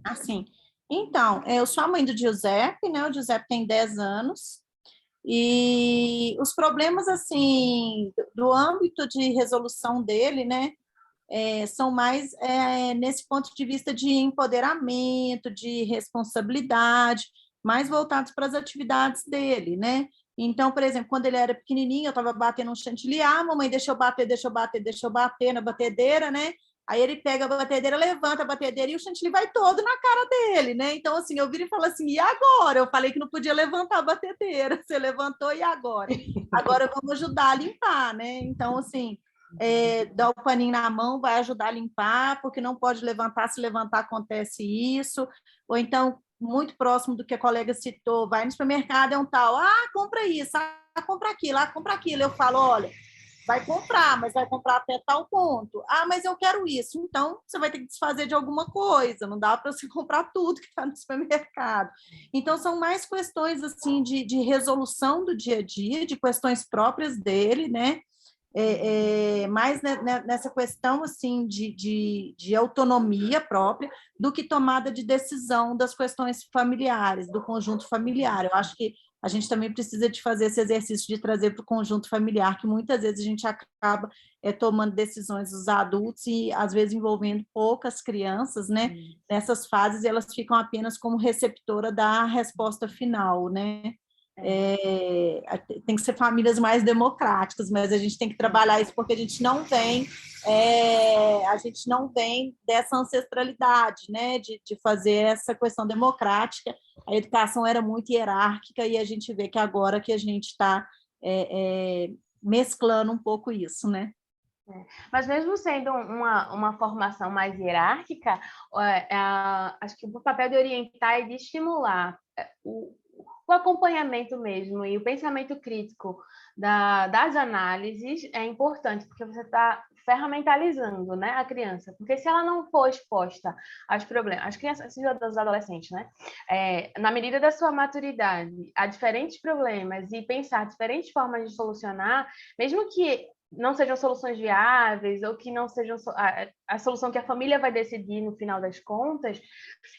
Assim. Então, eu sou a mãe do Giuseppe, né? O Giuseppe tem 10 anos. E os problemas, assim, do âmbito de resolução dele, né? São mais nesse ponto de vista de empoderamento, de responsabilidade, mais voltados para as atividades dele, né? Então, por exemplo, quando ele era pequenininho, eu estava batendo um chantilly, a mamãe deixa eu bater na batedeira, né? Aí ele pega a batedeira, levanta a batedeira e o chantilly vai todo na cara dele, né? Então, assim, eu viro e falo assim, e agora? Eu falei que não podia levantar a batedeira, você levantou, e agora? Agora vamos ajudar a limpar, né? Então, assim, dá o paninho na mão, vai ajudar a limpar, porque não pode levantar, se levantar acontece isso. Ou então, muito próximo do que a colega citou, vai no supermercado, é um tal, compra isso, compra aquilo. Eu falo, olha, vai comprar, mas vai comprar até tal ponto. Mas eu quero isso. Então, você vai ter que desfazer de alguma coisa. Não dá para você comprar tudo que está no supermercado. Então, são mais questões assim de resolução do dia a dia, de questões próprias dele, né? mais nessa questão assim de autonomia própria do que tomada de decisão das questões familiares, do conjunto familiar. Eu acho que a gente também precisa de fazer esse exercício de trazer para o conjunto familiar, que muitas vezes a gente acaba tomando decisões dos adultos e, às vezes, envolvendo poucas crianças, né? Nessas fases, elas ficam apenas como receptora da resposta final, né? Tem que ser famílias mais democráticas, mas a gente tem que trabalhar isso porque a gente não vem dessa ancestralidade, né, de fazer essa questão democrática. A educação era muito hierárquica e a gente vê que agora que a gente está mesclando um pouco isso, né? Mas mesmo sendo uma formação mais hierárquica, acho que o papel de orientar e de estimular o acompanhamento mesmo e o pensamento crítico das análises é importante, porque você está ferramentalizando, né, a criança. Porque se ela não for exposta aos problemas, as crianças e os adolescentes, né, na medida da sua maturidade, a diferentes problemas e pensar diferentes formas de solucionar, mesmo que não sejam soluções viáveis ou que não sejam a solução que a família vai decidir no final das contas,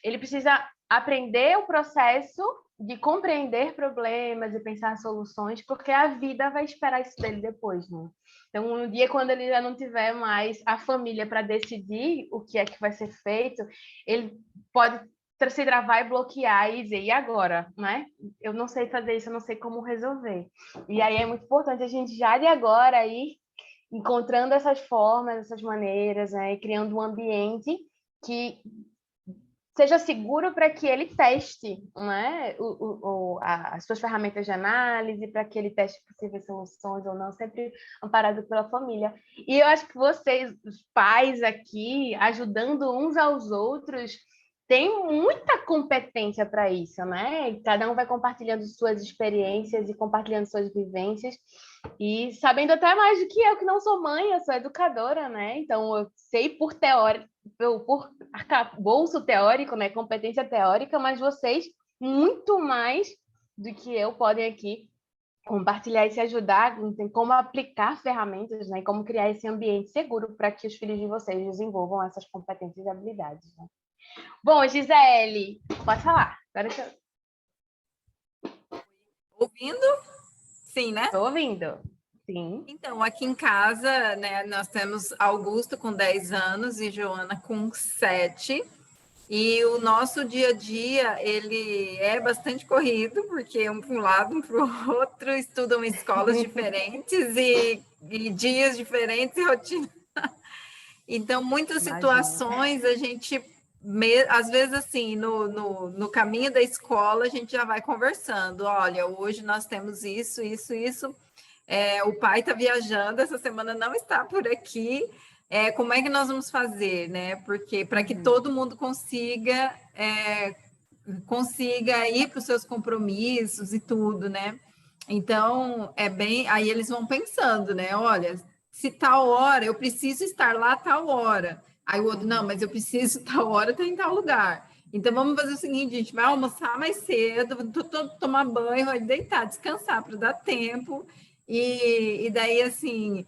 ele precisa aprender o processo de compreender problemas e pensar soluções, porque a vida vai esperar isso dele depois, né? Então, um dia, quando ele já não tiver mais a família para decidir o que é que vai ser feito, ele pode se travar e bloquear e dizer, e agora? Né? Eu não sei fazer isso, eu não sei como resolver. E aí é muito importante a gente já de agora ir encontrando essas formas, essas maneiras, né? E criando um ambiente que seja seguro para que ele teste, né, as suas ferramentas de análise, para que ele teste possíveis soluções ou não, sempre amparado pela família. E eu acho que vocês, os pais aqui, ajudando uns aos outros, têm muita competência para isso, né? Cada um vai compartilhando suas experiências e compartilhando suas vivências e sabendo até mais do que eu, que não sou mãe, eu sou educadora, né? Então, eu sei por arcabouço teórico, né? Competência teórica, mas vocês, muito mais do que eu, podem aqui compartilhar e se ajudar, tem como aplicar ferramentas, né? E como criar esse ambiente seguro para que os filhos de vocês desenvolvam essas competências e habilidades, né? Bom, Gisele, pode falar. Agora que eu... Ouvindo? Sim, né? Estou ouvindo. Sim. Então, aqui em casa, né, nós temos Augusto com 10 anos e Joana com 7. E o nosso dia a dia, ele é bastante corrido, porque um para um lado, um para o outro, estudam em escolas diferentes e dias diferentes e rotina. Então, muitas situações a gente... às vezes, assim, no caminho da escola, a gente já vai conversando. Olha, hoje nós temos isso. O pai está viajando, essa semana não está por aqui. Como é que nós vamos fazer, né? Porque para que todo mundo consiga ir para os seus compromissos e tudo, né? Então, aí eles vão pensando, né? Olha, se tal hora, eu preciso estar lá tal hora. Aí o outro, não, mas eu preciso tal hora estar em tal lugar. Então, vamos fazer o seguinte, a gente vai almoçar mais cedo, tomar banho, vai deitar, descansar para dar tempo. E daí, assim,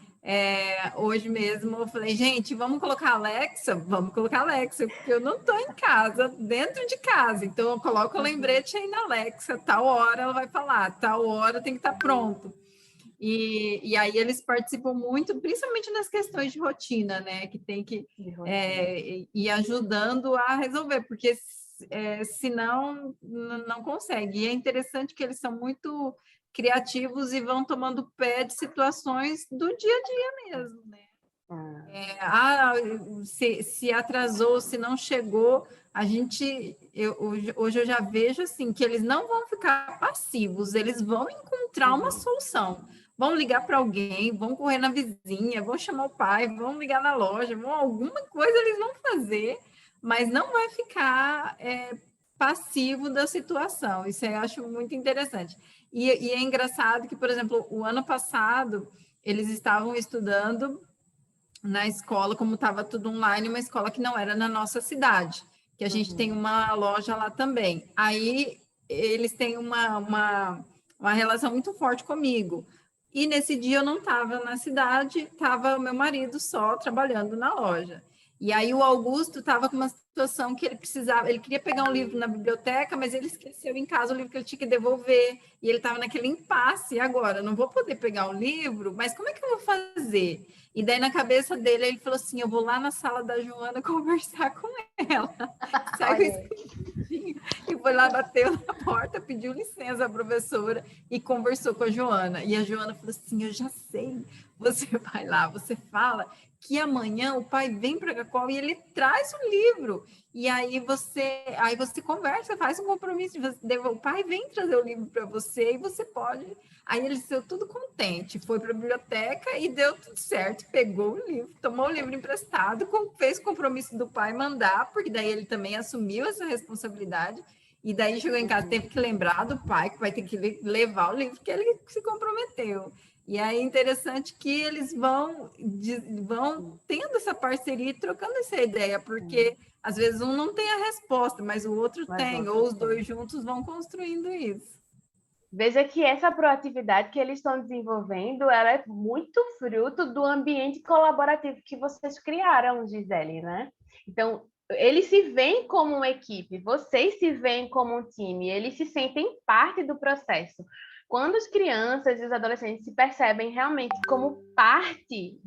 hoje mesmo eu falei, gente, vamos colocar Alexa? Vamos colocar Alexa, porque eu não estou em casa, dentro de casa. Então, eu coloco o lembrete aí na Alexa, tal hora ela vai falar, tal hora tem que estar pronto. E aí eles participam muito, principalmente nas questões de rotina, né? Que tem que ir ajudando a resolver, porque senão não consegue. E é interessante que eles são muito criativos e vão tomando pé de situações do dia a dia mesmo, né? Se atrasou, se não chegou, hoje eu já vejo assim que eles não vão ficar passivos, eles vão encontrar uma solução. Vão ligar para alguém, vão correr na vizinha, vão chamar o pai, vão ligar na loja, alguma coisa eles vão fazer, mas não vai ficar passivo da situação. Isso eu acho muito interessante. E é engraçado que, por exemplo, o ano passado, eles estavam estudando na escola, como estava tudo online, uma escola que não era na nossa cidade, que a gente tem uma loja lá também. Aí, eles têm uma relação muito forte comigo, e nesse dia eu não estava na cidade, estava o meu marido só trabalhando na loja. E aí o Augusto estava com uma situação que ele precisava, ele queria pegar um livro na biblioteca, mas ele esqueceu em casa o livro que ele tinha que devolver, e ele estava naquele impasse, e agora, não vou poder pegar o livro, mas como é que eu vou fazer? E daí na cabeça dele, ele falou assim, eu vou lá na sala da Joana conversar com ela. Saiu escondidinho e foi lá, bateu na porta, pediu licença à professora e conversou com a Joana. E a Joana falou assim, eu já sei, você vai lá, você fala que amanhã o pai vem para a Cacau e ele traz o livro. E aí você conversa, faz um compromisso. O pai vem trazer o livro para você e você pode. Aí ele saiu tudo contente, foi para a biblioteca e deu tudo certo. Pegou o livro, tomou o livro emprestado, fez o compromisso do pai mandar, porque daí ele também assumiu essa responsabilidade. E daí chegou em casa, teve que lembrar do pai que vai ter que levar o livro que ele se comprometeu. E aí é interessante que eles vão tendo essa parceria e trocando essa ideia, porque às vezes um não tem a resposta, mas o outro tem, ou os dois juntos vão construindo isso. Veja que essa proatividade que eles estão desenvolvendo, ela é muito fruto do ambiente colaborativo que vocês criaram, Gisele, né? Então, eles se veem como uma equipe, vocês se veem como um time, eles se sentem parte do processo. Quando as crianças e os adolescentes se percebem realmente como parte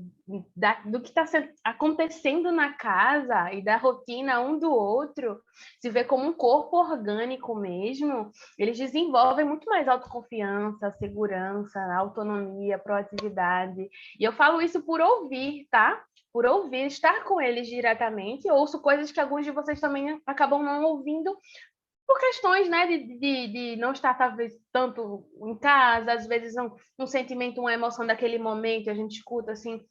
do que está acontecendo na casa e da rotina um do outro, se vê como um corpo orgânico mesmo, eles desenvolvem muito mais autoconfiança, segurança, autonomia, proatividade. E eu falo isso por ouvir, tá? Por ouvir, estar com eles diretamente. Eu ouço coisas que alguns de vocês também acabam não ouvindo, por questões, né, de não estar, talvez, tanto em casa, às vezes um sentimento, uma emoção daquele momento, a gente escuta, assim,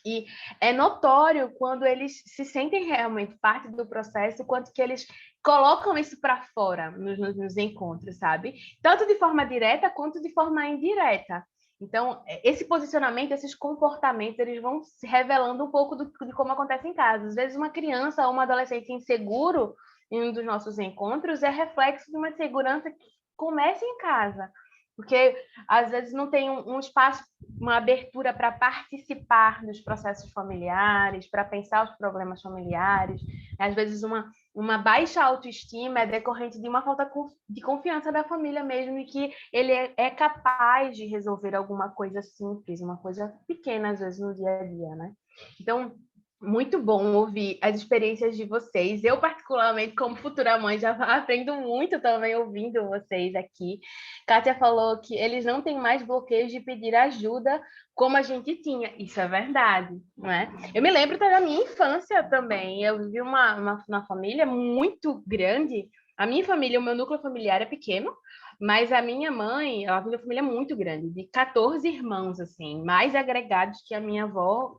e é notório quando eles se sentem realmente parte do processo, quanto que eles colocam isso para fora nos encontros, sabe? Tanto de forma direta quanto de forma indireta. Então, esse posicionamento, esses comportamentos, eles vão se revelando um pouco de como acontece em casa. Às vezes, uma criança ou uma adolescente inseguro em um dos nossos encontros é reflexo de uma segurança que começa em casa, porque às vezes não tem um espaço, uma abertura para participar dos processos familiares, para pensar os problemas familiares. Às vezes uma baixa autoestima é decorrente de uma falta de confiança da família mesmo, e que ele é capaz de resolver alguma coisa simples, uma coisa pequena às vezes no dia a dia, né? Então, muito bom ouvir as experiências de vocês. Eu, particularmente, como futura mãe, já aprendo muito também ouvindo vocês aqui. Kátia falou que eles não têm mais bloqueios de pedir ajuda como a gente tinha. Isso é verdade, não é? Eu me lembro da minha infância também. Eu vivi uma família muito grande. A minha família, o meu núcleo familiar é pequeno, mas a minha mãe, ela teve uma família muito grande, de 14 irmãos, assim, mais agregados que a minha avó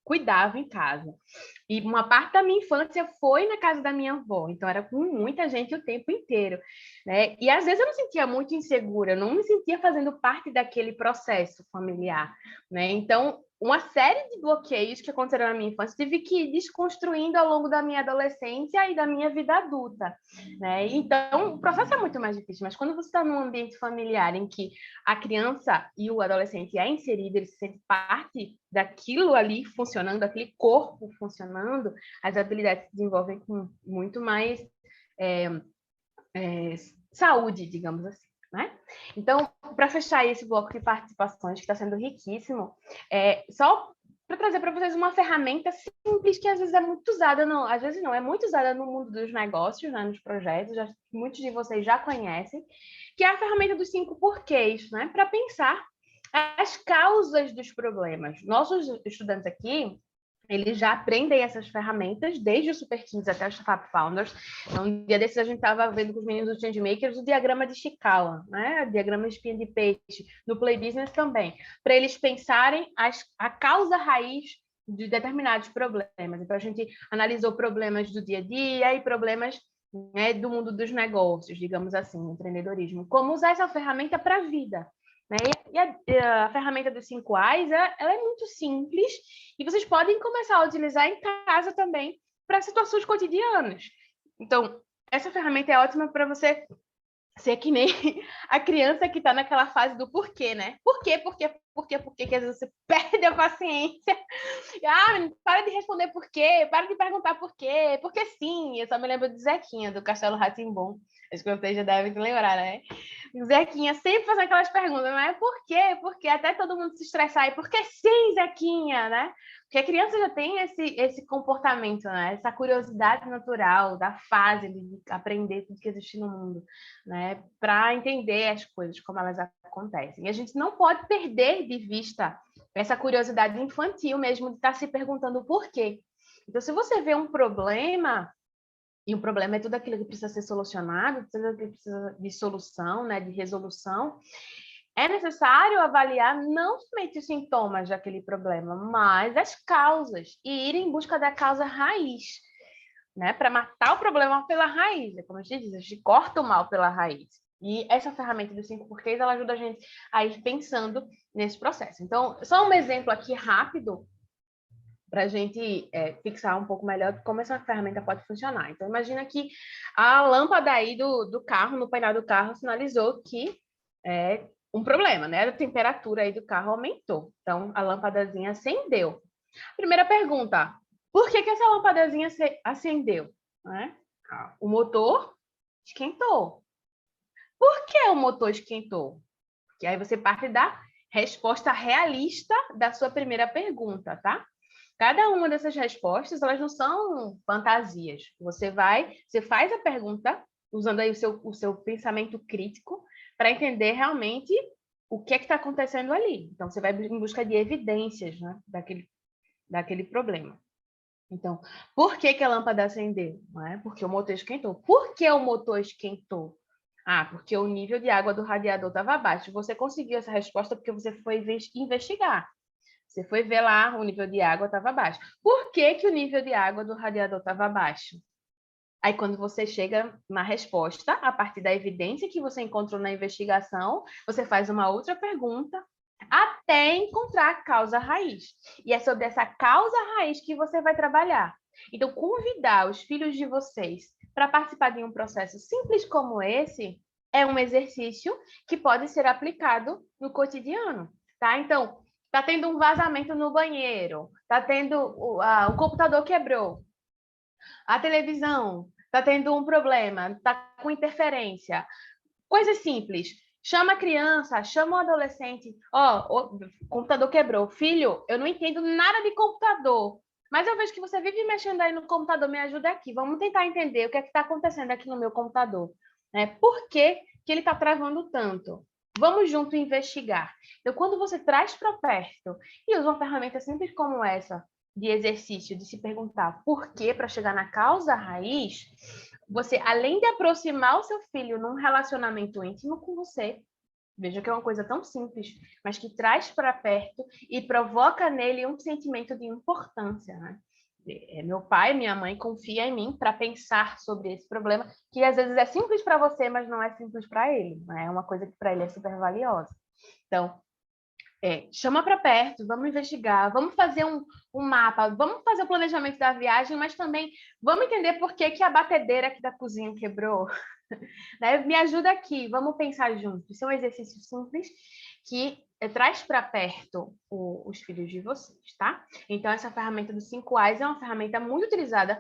cuidava em casa. E uma parte da minha infância foi na casa da minha avó, então era com muita gente o tempo inteiro, né? E às vezes eu me sentia muito insegura, eu não me sentia fazendo parte daquele processo familiar, né? Então, uma série de bloqueios que aconteceram na minha infância, tive que ir desconstruindo ao longo da minha adolescência e da minha vida adulta, né? Então, o processo é muito mais difícil, mas quando você está num ambiente familiar em que a criança e o adolescente é inserido, ele se sente parte daquilo ali funcionando, daquele corpo funcionando, as habilidades se desenvolvem com muito mais saúde, digamos assim, né? Então, para fechar esse bloco de participações, que está sendo riquíssimo, só para trazer para vocês uma ferramenta simples que às vezes é muito usada, é muito usada no mundo dos negócios, né, nos projetos, muitos de vocês já conhecem, que é a ferramenta dos 5 porquês, né, para pensar as causas dos problemas. Nossos estudantes aqui, eles já aprendem essas ferramentas desde o Super Teams até os Fab Founders. Então, um dia desses a gente estava vendo com os meninos do Changemakers o diagrama de Ishikawa, né? O diagrama de espinha de peixe, no Play Business também, para eles pensarem a causa raiz de determinados problemas. Então, a gente analisou problemas do dia a dia e problemas, né, do mundo dos negócios, digamos assim, empreendedorismo. Como usar essa ferramenta para a vida, né? E a ferramenta dos 5 A's, ela é muito simples e vocês podem começar a utilizar em casa também para situações cotidianas. Então, essa ferramenta é ótima para você ser que nem a criança que está naquela fase do porquê, né? Por quê? Por quê? que às vezes você perde a paciência. Para de responder por quê, para de perguntar por quê, porque sim. Eu só me lembro de Zequinha, do Castelo Rá-Tim-Bum. Acho que vocês já devem se lembrar, né? Zequinha sempre fazendo aquelas perguntas, mas por quê? Porque até todo mundo se estressar. E por que sim, Zequinha, né? Porque a criança já tem esse comportamento, né? Essa curiosidade natural da fase de aprender tudo que existe no mundo, né? Para entender as coisas, como elas acontecem. E a gente não pode perder de vista essa curiosidade infantil mesmo, de estar se perguntando por quê. Então, se você vê um problema, e o problema é tudo aquilo que precisa ser solucionado, tudo aquilo que precisa de solução, né? De resolução, é necessário avaliar não somente os sintomas daquele problema, mas as causas, e ir em busca da causa raiz, né? Para matar o problema pela raiz. É como a gente diz, a gente corta o mal pela raiz. E essa ferramenta dos 5 porquês, ela ajuda a gente a ir pensando nesse processo. Então, só um exemplo aqui rápido, para a gente fixar um pouco melhor como essa ferramenta pode funcionar. Então, imagina que a lâmpada aí do carro, no painel do carro, sinalizou que um problema, né? A temperatura aí do carro aumentou. Então, a lâmpadazinha acendeu. Primeira pergunta, por que essa lâmpadazinha acendeu? Né? O motor esquentou. Por que o motor esquentou? Porque aí você parte da resposta realista da sua primeira pergunta, tá? Cada uma dessas respostas, elas não são fantasias. Você faz a pergunta usando aí o seu pensamento crítico para entender realmente o que é que está acontecendo ali. Então, você vai em busca de evidências, né, daquele problema. Então, por que a lâmpada acendeu? Não é? Porque o motor esquentou. Por que o motor esquentou? Porque o nível de água do radiador estava baixo. Você conseguiu essa resposta porque você foi investigar. Você foi ver lá, o nível de água estava baixo. Por que o nível de água do radiador estava baixo? Aí, quando você chega na resposta, a partir da evidência que você encontrou na investigação, você faz uma outra pergunta até encontrar a causa raiz. E é sobre essa causa raiz que você vai trabalhar. Então, convidar os filhos de vocês para participar de um processo simples como esse é um exercício que pode ser aplicado no cotidiano, tá? Então, está tendo um vazamento no banheiro, está tendo o computador quebrou, a televisão está tendo um problema, está com interferência. Coisas simples. Chama a criança, chama o adolescente. O computador quebrou. Filho, eu não entendo nada de computador, mas eu vejo que você vive mexendo aí no computador, me ajuda aqui. Vamos tentar entender o que é que está acontecendo aqui no meu computador. Por que ele está travando tanto? Vamos junto investigar. Então, quando você traz para perto e usa uma ferramenta simples como essa, de exercício, de se perguntar por quê para chegar na causa raiz, você, além de aproximar o seu filho num relacionamento íntimo com você, veja que é uma coisa tão simples, mas que traz para perto e provoca nele um sentimento de importância, né? Meu pai, minha mãe confia em mim para pensar sobre esse problema, que às vezes é simples para você, mas não é simples para ele, né? É uma coisa que para ele é super valiosa. Então, chama para perto, vamos investigar, vamos fazer um mapa, vamos fazer o planejamento da viagem, mas também vamos entender por que a batedeira aqui da cozinha quebrou. Né? Me ajuda aqui, vamos pensar juntos. Isso é um exercício simples que traz para perto os filhos de vocês, tá? Então, essa ferramenta dos 5 A's é uma ferramenta muito utilizada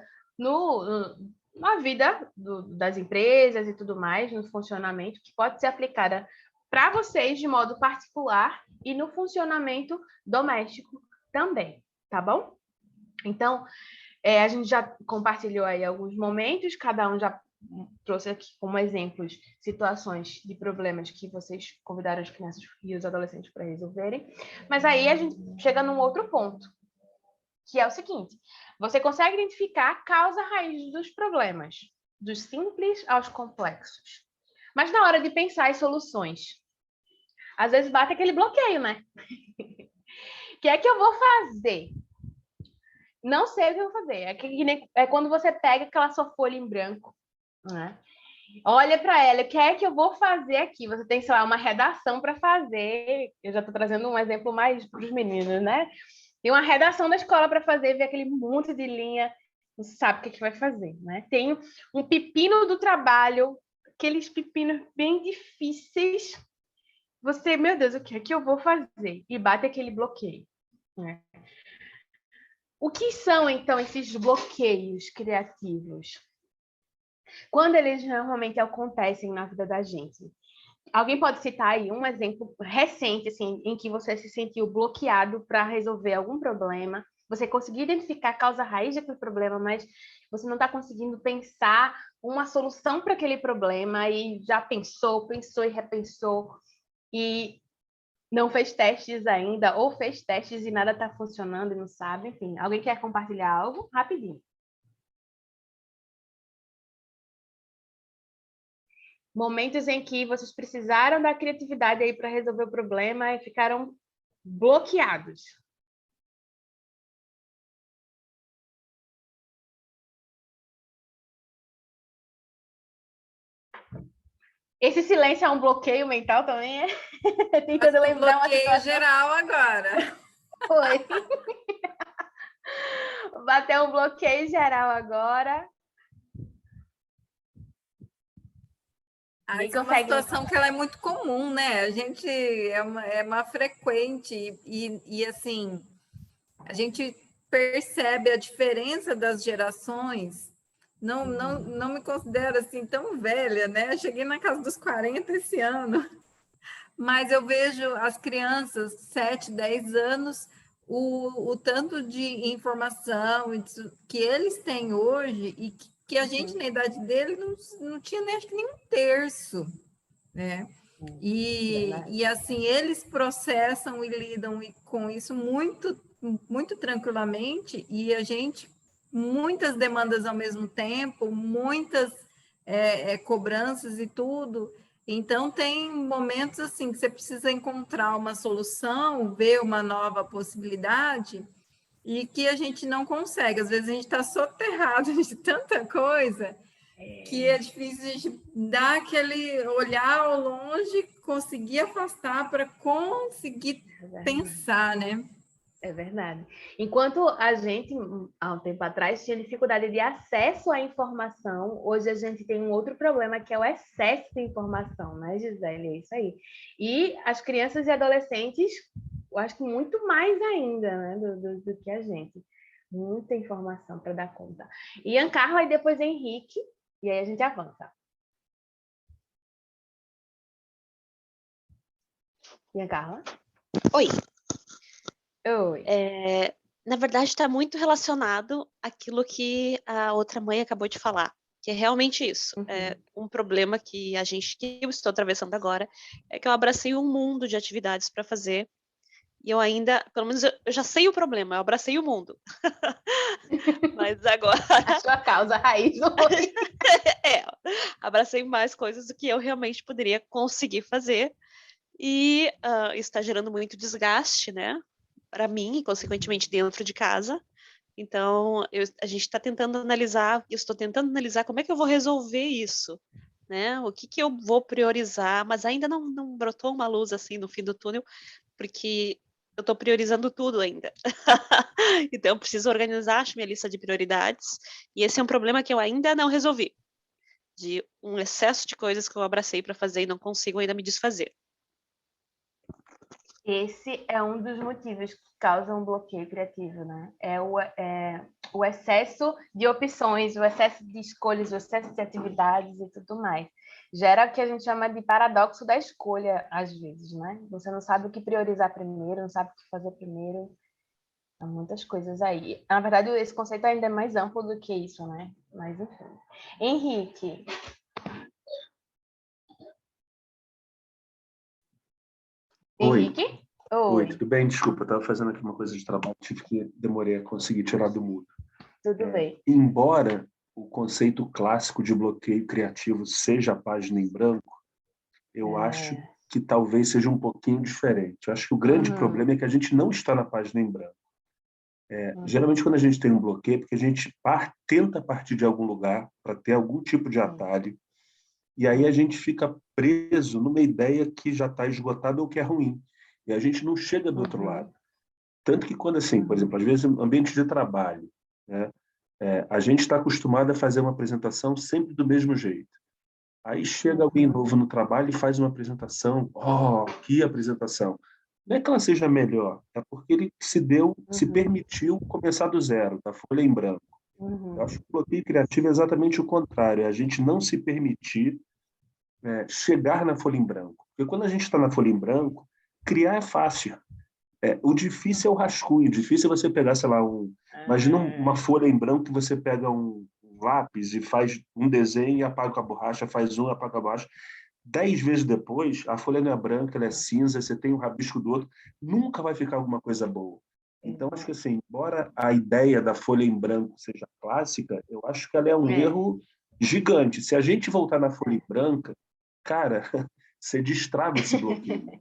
na vida das empresas e tudo mais, no funcionamento, que pode ser aplicada para vocês de modo particular e no funcionamento doméstico também, tá bom? Então, a gente já compartilhou aí alguns momentos, cada um já trouxe aqui como exemplos situações de problemas que vocês convidaram as crianças e os adolescentes para resolverem, mas aí a gente chega num outro ponto, que é o seguinte: você consegue identificar a causa raiz dos problemas, dos simples aos complexos. Mas na hora de pensar em soluções, às vezes bate aquele bloqueio, né? O que é que eu vou fazer? Não sei o que eu vou fazer. É quando você pega aquela sua folha em branco, né? Olha para ela, o que é que eu vou fazer aqui? Você tem, sei lá, uma redação para fazer. Eu já estou trazendo um exemplo mais para os meninos, né? Tem uma redação da escola para fazer, ver aquele monte de linha, não sabe o que é que vai fazer, né? Tem um pepino do trabalho, aqueles pepinos bem difíceis. você, meu Deus, o que é que eu vou fazer? E bate aquele bloqueio, né? O que são, então, esses bloqueios criativos? Quando eles normalmente acontecem na vida da gente? Alguém pode citar aí um exemplo recente, assim, em que você se sentiu bloqueado para resolver algum problema? Você conseguiu identificar a causa raiz daquele problema, mas você não está conseguindo pensar uma solução para aquele problema e já pensou e repensou e não fez testes ainda, ou fez testes e nada está funcionando e não sabe, enfim. Alguém quer compartilhar algo? Rapidinho. Momentos em que vocês precisaram da criatividade aí para resolver o problema e ficaram bloqueados. Esse silêncio é um bloqueio mental também, é? Tentando lembrar uma bloqueio geral agora. Foi. Bateu um bloqueio geral agora. Essa é uma situação que ela é muito comum, né? A gente é uma frequente e assim, a gente percebe a diferença das gerações. Não me considero assim tão velha, né? Eu cheguei na casa dos 40 esse ano, mas eu vejo as crianças, 7, 10 anos, o tanto de informação que eles têm hoje e que a gente, na idade dele, não tinha nem, acho que nem um terço, né? E assim, eles processam e lidam com isso muito, muito tranquilamente, e a gente, muitas demandas ao mesmo tempo, muitas cobranças e tudo. Então, tem momentos assim que você precisa encontrar uma solução, ver uma nova possibilidade, e que a gente não consegue. Às vezes a gente está soterrado de tanta coisa que é difícil a gente dar aquele olhar ao longe, conseguir afastar para conseguir pensar, né? É verdade. Enquanto a gente, há um tempo atrás, tinha dificuldade de acesso à informação, hoje a gente tem um outro problema, que é o excesso de informação, né, Gisele? É isso aí. E as crianças e adolescentes, eu acho que muito mais ainda, né, do que a gente. Muita informação para dar conta. Ian Carla e depois Henrique, e aí a gente avança. Ian Carla? Oi. Oi. Na verdade, está muito relacionado àquilo que a outra mãe acabou de falar, que é realmente isso. Um problema que eu estou atravessando agora, é que eu abracei um mundo de atividades para fazer, e eu ainda, pelo menos eu já sei o problema, eu abracei o mundo. Mas agora... A sua causa raiz foi... abracei mais coisas do que eu realmente poderia conseguir fazer, e isso está gerando muito desgaste, né? Para mim, e consequentemente dentro de casa. Então, a gente está tentando analisar, eu estou tentando analisar como é que eu vou resolver isso, né? O que eu vou priorizar, mas ainda não brotou uma luz assim no fim do túnel, porque eu estou priorizando tudo ainda. Então, eu preciso organizar minha lista de prioridades, e esse é um problema que eu ainda não resolvi, de um excesso de coisas que eu abracei para fazer e não consigo ainda me desfazer. Esse é um dos motivos que causam um bloqueio criativo, né? É o excesso de opções, o excesso de escolhas, o excesso de atividades e tudo mais. Gera o que a gente chama de paradoxo da escolha, às vezes, né? Você não sabe o que priorizar primeiro, não sabe o que fazer primeiro. Há muitas coisas aí. Na verdade, esse conceito ainda é mais amplo do que isso, né? Mas, enfim. Henrique. Oi. Henrique? Oi, tudo bem? Desculpa, eu estava fazendo aqui uma coisa de trabalho, demorei a conseguir tirar do mudo. Tudo bem. Embora o conceito clássico de bloqueio criativo seja a página em branco, eu acho que talvez seja um pouquinho diferente. Eu acho que o grande problema é que a gente não está na página em branco. Geralmente, quando a gente tem um bloqueio, é porque a gente tenta partir de algum lugar para ter algum tipo de atalho, e aí a gente fica preso numa ideia que já está esgotada ou que é ruim. E a gente não chega do outro lado. Tanto que quando, assim, por exemplo, às vezes no ambiente de trabalho, né, a gente está acostumado a fazer uma apresentação sempre do mesmo jeito. Aí chega alguém novo no trabalho e faz uma apresentação. Oh, que apresentação! Não é que ela seja melhor, é porque ele se permitiu começar do zero, da folha em branco. Eu acho que o bloqueio criativo é exatamente o contrário, é a gente não se permitir chegar na folha em branco. Porque quando a gente está na folha em branco, criar é fácil. O difícil é o rascunho, o difícil é você pegar, sei lá, imagina uma folha em branco que você pega um lápis e faz um desenho e apaga com a borracha, faz um e apaga com a borracha. 10 vezes depois, a folha não é branca, ela é cinza, você tem um rabisco do outro, nunca vai ficar alguma coisa boa. Então, acho que assim, embora a ideia da folha em branco seja clássica, eu acho que ela é um erro gigante. Se a gente voltar na folha em branca, cara, você destrava esse bloqueio.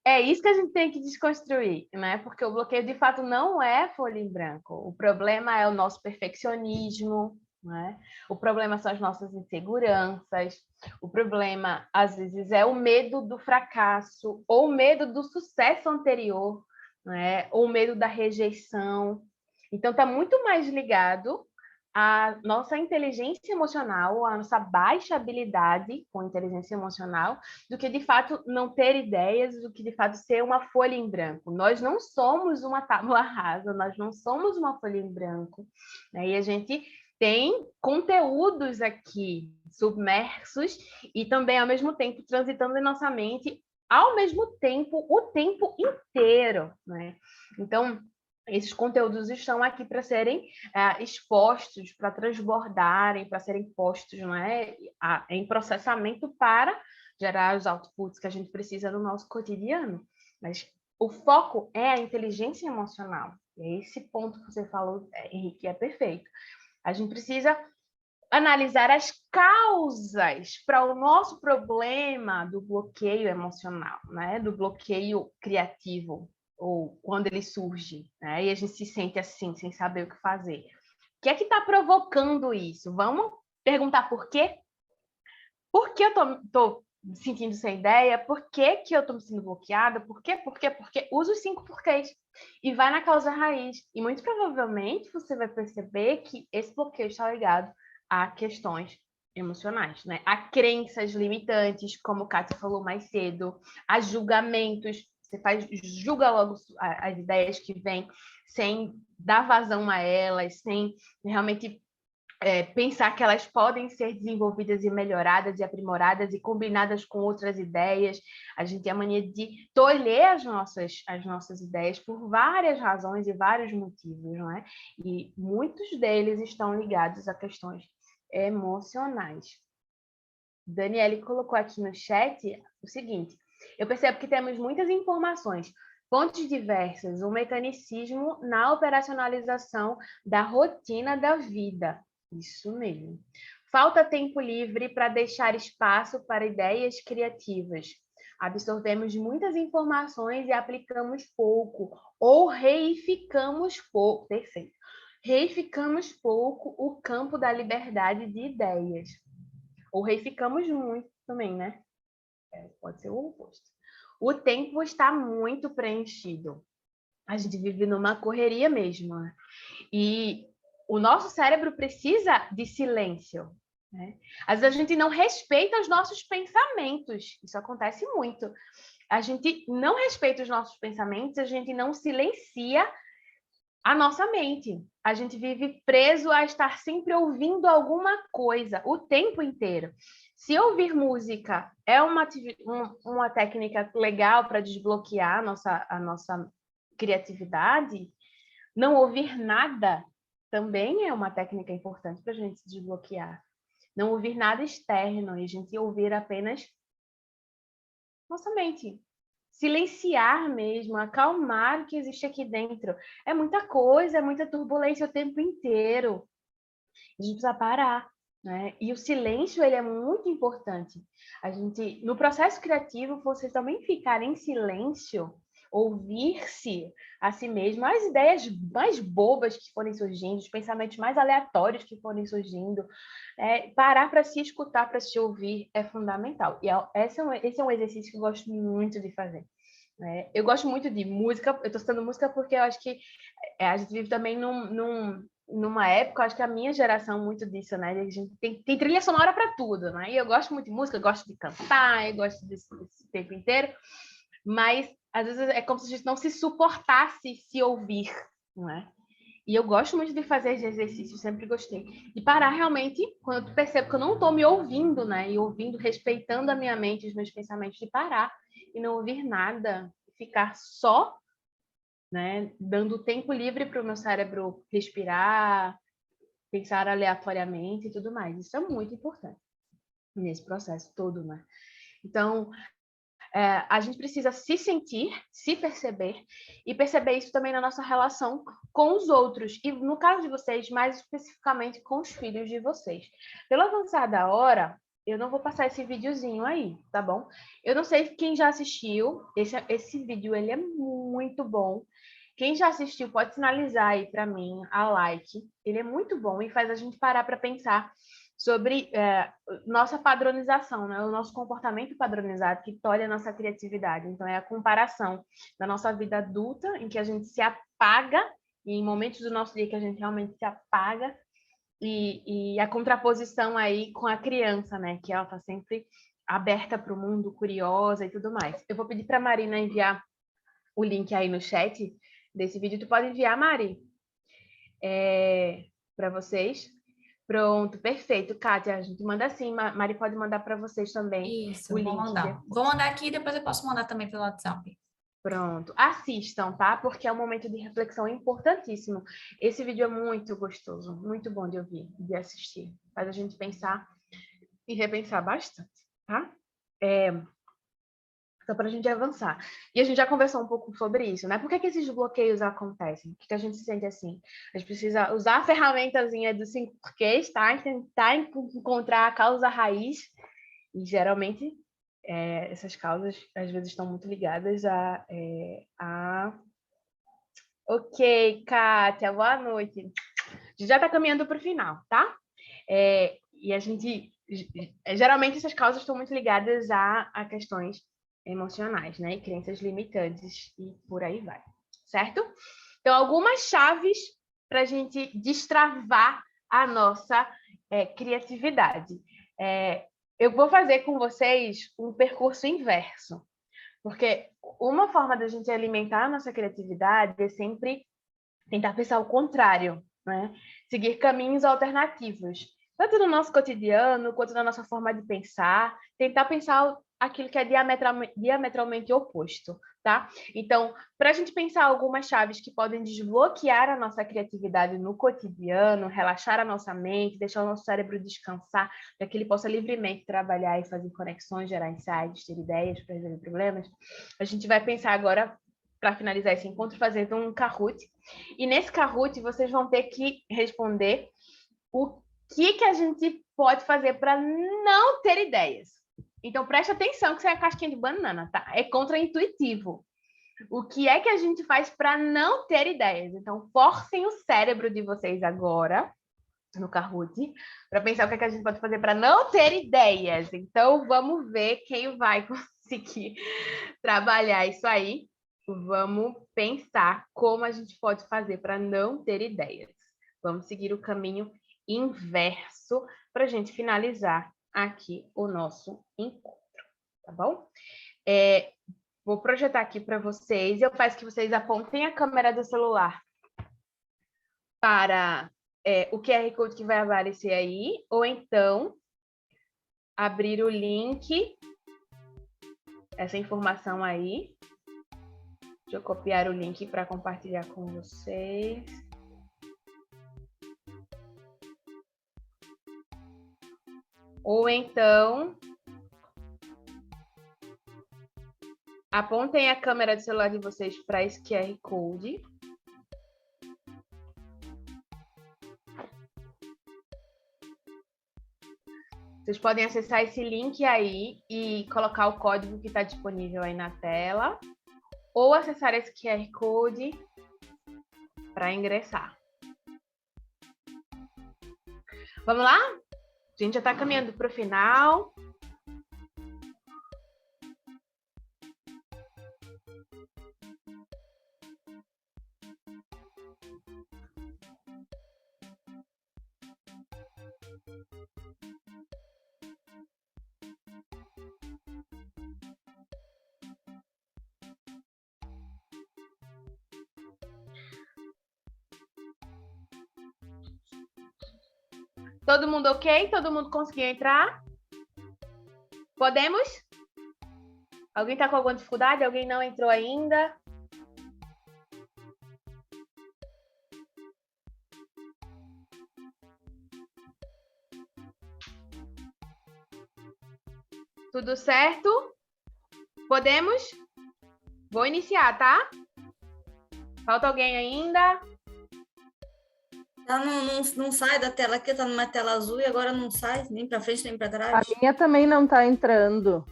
É isso que a gente tem que desconstruir, né? Porque o bloqueio, de fato, não é folha em branco. O problema é o nosso perfeccionismo, né? O problema são as nossas inseguranças. O problema, às vezes, é o medo do fracasso ou o medo do sucesso anterior, né? Ou o medo da rejeição. Então, está muito mais ligado à nossa inteligência emocional, à nossa baixa habilidade com inteligência emocional, do que, de fato, não ter ideias, do que, de fato, ser uma folha em branco. Nós não somos uma tábua rasa, nós não somos uma folha em branco, né? E a gente tem conteúdos aqui submersos e também, ao mesmo tempo, transitando em nossa mente, ao mesmo tempo, o tempo inteiro, né? Então, esses conteúdos estão aqui para serem expostos, para transbordarem, para serem postos, né, em processamento para gerar os outputs que a gente precisa no nosso cotidiano. Mas o foco é a inteligência emocional. E esse ponto que você falou, Henrique, é perfeito. A gente precisa analisar as causas para o nosso problema do bloqueio emocional, né, do bloqueio criativo, ou quando ele surge, né? E a gente se sente assim, sem saber o que fazer. O que é que está provocando isso? Vamos perguntar por quê? Por que eu estou me sentindo sem ideia? Por que eu estou me sentindo bloqueada? Por quê? Usa os 5 porquês e vai na causa raiz. E muito provavelmente você vai perceber que esse bloqueio está ligado a questões emocionais, né? A crenças limitantes, como a Kátia falou mais cedo, a julgamentos. Você julga logo as ideias que vêm sem dar vazão a elas, sem realmente pensar que elas podem ser desenvolvidas e melhoradas e aprimoradas e combinadas com outras ideias. A gente tem a mania de tolher as nossas ideias por várias razões e vários motivos, não é? E muitos deles estão ligados a questões emocionais. Daniele colocou aqui no chat o seguinte: eu percebo que temos muitas informações, fontes diversas, um mecanicismo na operacionalização da rotina da vida. Isso mesmo. Falta tempo livre para deixar espaço para ideias criativas. Absorvemos muitas informações e aplicamos pouco, ou reificamos pouco. Terceiro, reificamos pouco o campo da liberdade de ideias. Ou reificamos muito também, né? Pode ser o oposto. O tempo está muito preenchido. A gente vive numa correria mesmo, né? E o nosso cérebro precisa de silêncio, né? Às vezes a gente não respeita os nossos pensamentos. Isso acontece muito. A gente não respeita os nossos pensamentos, a gente não silencia a nossa mente. A gente vive preso a estar sempre ouvindo alguma coisa o tempo inteiro. Se ouvir música é uma técnica legal para desbloquear a nossa criatividade, não ouvir nada também é uma técnica importante para a gente se desbloquear. Não ouvir nada externo e a gente ouvir apenas nossa mente. Silenciar mesmo, acalmar o que existe aqui dentro. É muita coisa, é muita turbulência o tempo inteiro. A gente precisa parar, né? E o silêncio, ele é muito importante. A gente, no processo criativo, você também ficar em silêncio, ouvir-se a si mesmo, as ideias mais bobas que forem surgindo, os pensamentos mais aleatórios que forem surgindo, parar para se escutar, para se ouvir é fundamental. E esse é um exercício que eu gosto muito de fazer. né? Eu gosto muito de música, eu estou citando música porque eu acho que a gente vive também numa época, eu acho que a minha geração muito disso, né? A gente tem trilha sonora para tudo, né? E eu gosto muito de música, eu gosto de cantar, eu gosto desse tempo inteiro, mas às vezes é como se a gente não se suportasse se ouvir, não é? E eu gosto muito de fazer esse exercício, sempre gostei. De parar realmente, quando eu percebo que eu não estou me ouvindo, né? E ouvindo, respeitando a minha mente, os meus pensamentos, de parar e não ouvir nada, ficar só, né? Dando tempo livre para o meu cérebro respirar, pensar aleatoriamente e tudo mais. Isso é muito importante nesse processo todo, né? Então, a gente precisa se sentir, se perceber e perceber isso também na nossa relação com os outros. E no caso de vocês, mais especificamente com os filhos de vocês. Pelo avançar da hora, eu não vou passar esse videozinho aí, tá bom? Eu não sei quem já assistiu. Esse vídeo, ele é muito bom. Quem já assistiu pode sinalizar aí para mim a like. Ele é muito bom e faz a gente parar para pensar sobre nossa padronização, né? O nosso comportamento padronizado que tolhe a nossa criatividade. Então, é a comparação da nossa vida adulta, em que a gente se apaga, e em momentos do nosso dia que a gente realmente se apaga, e a contraposição aí com a criança, né? Que ela está sempre aberta para o mundo, curiosa e tudo mais. Eu vou pedir para a Marina enviar o link aí no chat desse vídeo. Tu pode enviar, Mari? Para vocês. Pronto, perfeito. Kátia, a gente manda assim. Mari pode mandar para vocês também Isso, o link. vou mandar. Vou mandar aqui e depois eu posso mandar também pelo WhatsApp. Pronto. Assistam, tá? Porque é um momento de reflexão importantíssimo. Esse vídeo é muito gostoso, muito bom de ouvir, de assistir. Faz a gente pensar e repensar bastante, tá? Só para a gente avançar. E a gente já conversou um pouco sobre isso, né? Por que esses bloqueios acontecem? Por que a gente se sente assim? A gente precisa usar a ferramentazinha dos 5 porquês, tá? E tentar encontrar a causa raiz. E geralmente essas causas às vezes estão muito ligadas a... Ok, Kátia, boa noite. A gente já está caminhando para o final, tá? E a gente... Geralmente essas causas estão muito ligadas a questões emocionais, né? E crenças limitantes e por aí vai, certo? Então, algumas chaves para a gente destravar a nossa criatividade. Eu vou fazer com vocês um percurso inverso, porque uma forma da gente alimentar a nossa criatividade é sempre tentar pensar o contrário, né? Seguir caminhos alternativos, tanto no nosso cotidiano quanto na nossa forma de pensar, tentar pensar aquilo que é diametralmente oposto, tá? Então, para a gente pensar algumas chaves que podem desbloquear a nossa criatividade no cotidiano, relaxar a nossa mente, deixar o nosso cérebro descansar, para que ele possa livremente trabalhar e fazer conexões, gerar insights, ter ideias para resolver problemas, a gente vai pensar agora, para finalizar esse encontro, fazendo um Kahoot. E nesse Kahoot, vocês vão ter que responder o que a gente pode fazer para não ter ideias. Então, preste atenção que isso é a casquinha de banana, tá? É contraintuitivo. O que é que a gente faz para não ter ideias? Então, forcem o cérebro de vocês agora, no Kahoot, para pensar o que é que a gente pode fazer para não ter ideias. Então, vamos ver quem vai conseguir trabalhar isso aí. Vamos pensar como a gente pode fazer para não ter ideias. Vamos seguir o caminho inverso para a gente finalizar aqui o nosso encontro, tá bom? Vou projetar aqui para vocês. Eu peço que vocês apontem a câmera do celular para o QR Code que vai aparecer aí, ou então abrir o link, essa informação aí. Deixa eu copiar o link para compartilhar com vocês. Ou então, apontem a câmera do celular de vocês para esse QR Code. Vocês podem acessar esse link aí e colocar o código que está disponível aí na tela. Ou acessar esse QR Code para ingressar. Vamos lá? A gente já está caminhando para o final. Todo mundo ok? Todo mundo conseguiu entrar? Podemos? Alguém está com alguma dificuldade? Alguém não entrou ainda? Tudo certo? Podemos? Vou iniciar, tá? Falta alguém ainda? Não sai da tela aqui, tá numa tela azul e agora não sai, nem para frente, nem para A trás. minha também não está entrando.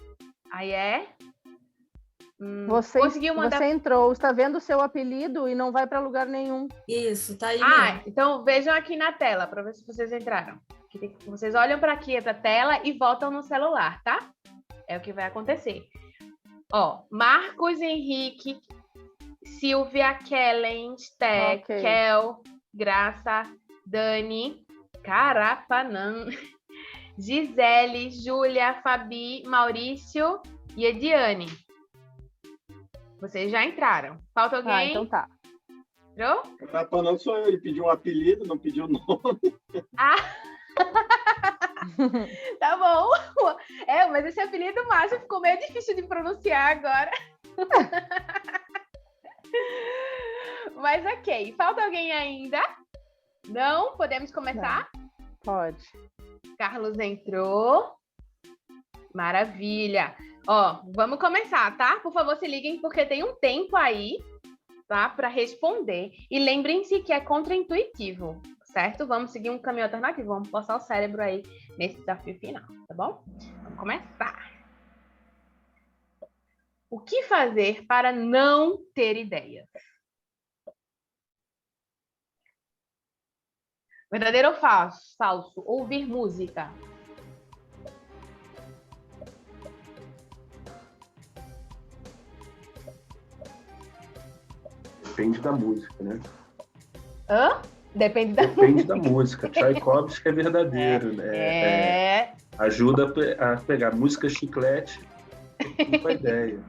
Aí é? Você Conseguiu mandar... entrou, está vendo o seu apelido e não vai para lugar nenhum. Isso, tá aí mesmo. Então vejam aqui na tela, para ver se vocês entraram. Vocês olham para aqui, para a tela e voltam no celular, tá? É o que vai acontecer. Ó, Marcos Henrique, Silvia, Kellen, Sté, Kel, Graça, Dani, Carapanã, Gisele, Júlia, Fabi, Maurício e Ediane. Vocês já entraram. Falta alguém? Ah, então tá. Entrou? Carapanã sou eu, ele pediu um apelido, não pediu o nome. Ah! Tá bom. Mas esse apelido Márcio ficou meio difícil de pronunciar agora. Mas ok. Falta alguém ainda? Não? Podemos começar? Não. Pode. Carlos entrou. Maravilha. Ó, vamos começar, tá? Por favor, se liguem, porque tem um tempo aí, tá? Para responder. E lembrem-se que é contraintuitivo, certo? Vamos seguir um caminho alternativo. Vamos forçar o cérebro aí nesse desafio final, tá bom? Vamos começar. O que fazer para não ter ideias? Verdadeiro ou falso? Falso. Ouvir música. Depende da música, né? Hã? Depende da música. Tchaikovsky é verdadeiro, né? Ajuda a pegar música chiclete, deturpa a ideia.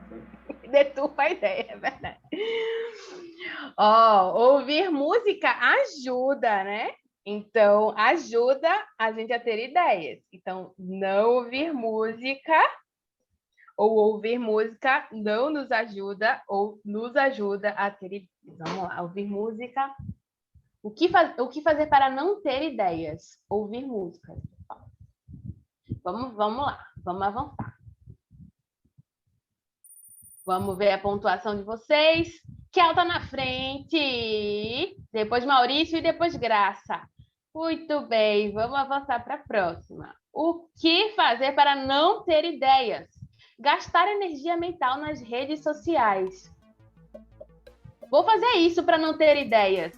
Deturpa a ideia, é verdade. Ó, ouvir música ajuda, né? Então, ajuda a gente a ter ideias. Então, não ouvir música ou ouvir música não nos ajuda ou nos ajuda a ter ideias. Vamos lá, ouvir música. O que fazer para não ter ideias? Ouvir música. Vamos lá, vamos avançar. Vamos ver a pontuação de vocês. Kel tá na frente, depois Maurício e depois Graça. Muito bem, vamos avançar para a próxima. O que fazer para não ter ideias? Gastar energia mental nas redes sociais. Vou fazer isso para não ter ideias.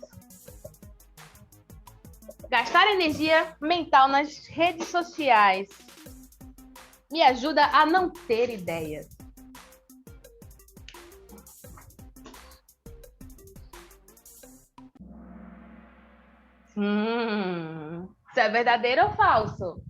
Gastar energia mental nas redes sociais me ajuda a não ter ideias. Isso é verdadeiro ou falso?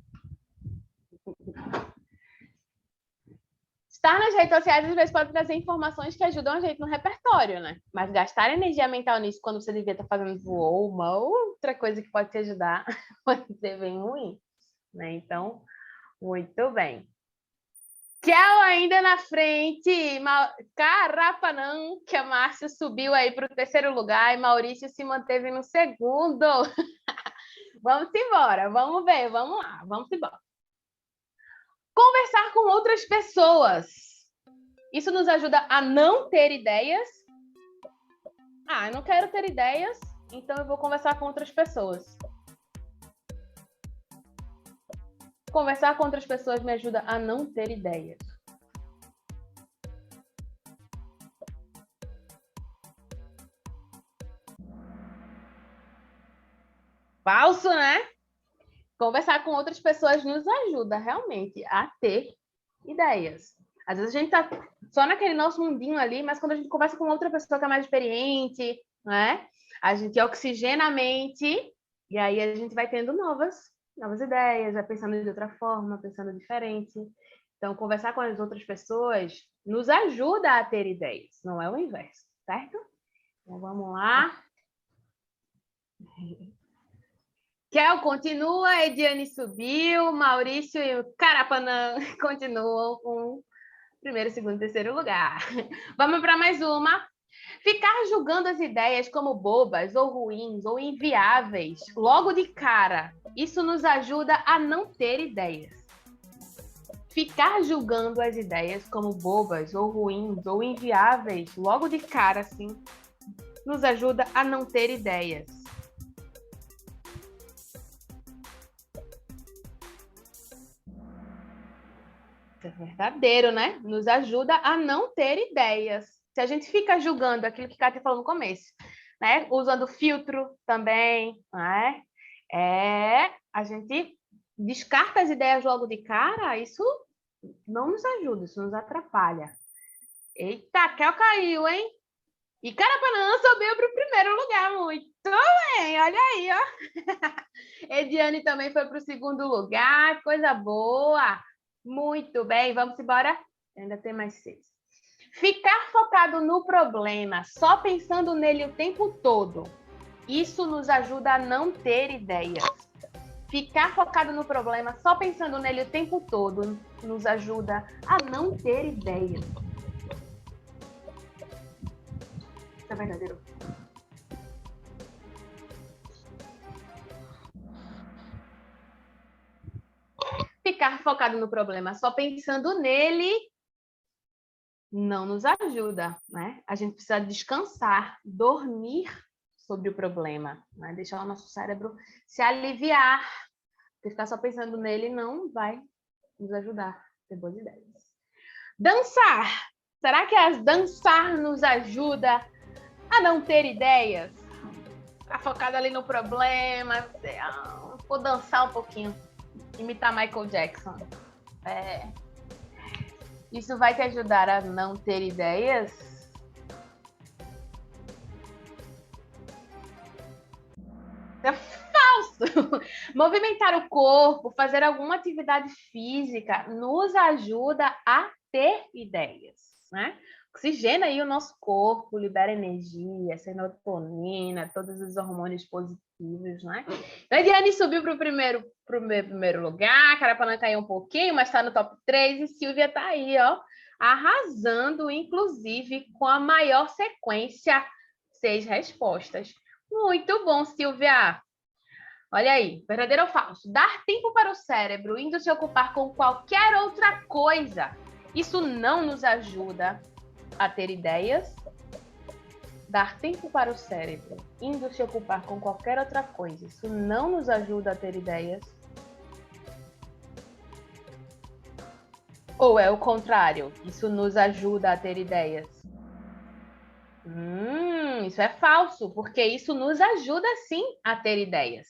Estar nas redes sociais às vezes pode trazer informações que ajudam a gente no repertório, né? Mas gastar energia mental nisso quando você devia estar fazendo voo, uma outra coisa que pode te ajudar pode ser bem ruim, né? Então, muito bem. Kel ainda na frente, Carapanã, que a Márcia subiu aí para o terceiro lugar e Maurício se manteve no segundo. Vamos embora, vamos ver, vamos lá, vamos embora. Conversar com outras pessoas. Isso nos ajuda a não ter ideias? Ah, eu não quero ter ideias, então eu vou conversar com outras pessoas. Conversar com outras pessoas me ajuda a não ter ideias. Falso, né? Conversar com outras pessoas nos ajuda realmente a ter ideias. Às vezes a gente tá só naquele nosso mundinho ali, mas quando a gente conversa com outra pessoa que é mais experiente, né? A gente oxigena a mente e aí a gente vai tendo novas ideias, vai pensando de outra forma, pensando diferente. Então, conversar com as outras pessoas nos ajuda a ter ideias, não é o inverso, certo? Então, vamos lá. Kel continua, Ediane subiu, Maurício e o Carapanã continuam com primeiro, segundo e terceiro lugar. Vamos para mais uma. Ficar julgando as ideias como bobas ou ruins ou inviáveis logo de cara, isso nos ajuda a não ter ideias. Ficar julgando as ideias como bobas ou ruins ou inviáveis logo de cara, assim, nos ajuda a não ter ideias. Isso é verdadeiro, né? Nos ajuda a não ter ideias. Se a gente fica julgando aquilo que a Kátia falou no começo, né? Usando filtro também, né? A gente descarta as ideias logo de cara, isso não nos ajuda, isso nos atrapalha. Eita, Kel caiu, hein? E Carapanã subiu para o primeiro lugar, muito bem, olha aí, ó. Ediane também foi para o segundo lugar, coisa boa. Muito bem, vamos embora? Ainda tem mais 6. Ficar focado no problema, só pensando nele o tempo todo, isso nos ajuda a não ter ideias. Ficar focado no problema, só pensando nele o tempo todo, nos ajuda a não ter ideias. Isso é verdadeiro. Ficar focado no problema, só pensando nele, não nos ajuda, né? A gente precisa descansar, dormir sobre o problema, né? Deixar o nosso cérebro se aliviar. Porque ficar só pensando nele não vai nos ajudar a ter boas ideias. Dançar! Será que dançar nos ajuda a não ter ideias? Ficar focado ali no problema, vou dançar um pouquinho, imitar Michael Jackson. Isso vai te ajudar a não ter ideias? É falso! Movimentar o corpo, fazer alguma atividade física nos ajuda a ter ideias, né? Oxigena aí o nosso corpo, libera energia, serotonina, todos os hormônios positivos, né? Então, a Diane subiu para o primeiro lugar, Carapanã caiu um pouquinho, mas está no top 3, e Silvia está aí, ó, arrasando, inclusive, com a maior sequência, 6 respostas. Muito bom, Silvia! Olha aí, verdadeiro ou falso? Dar tempo para o cérebro, indo se ocupar com qualquer outra coisa, isso não nos ajuda a ter ideias. Dar tempo para o cérebro, indo se ocupar com qualquer outra coisa, isso não nos ajuda a ter ideias. Ou é o contrário, isso nos ajuda a ter ideias? Isso é falso, porque isso nos ajuda sim a ter ideias.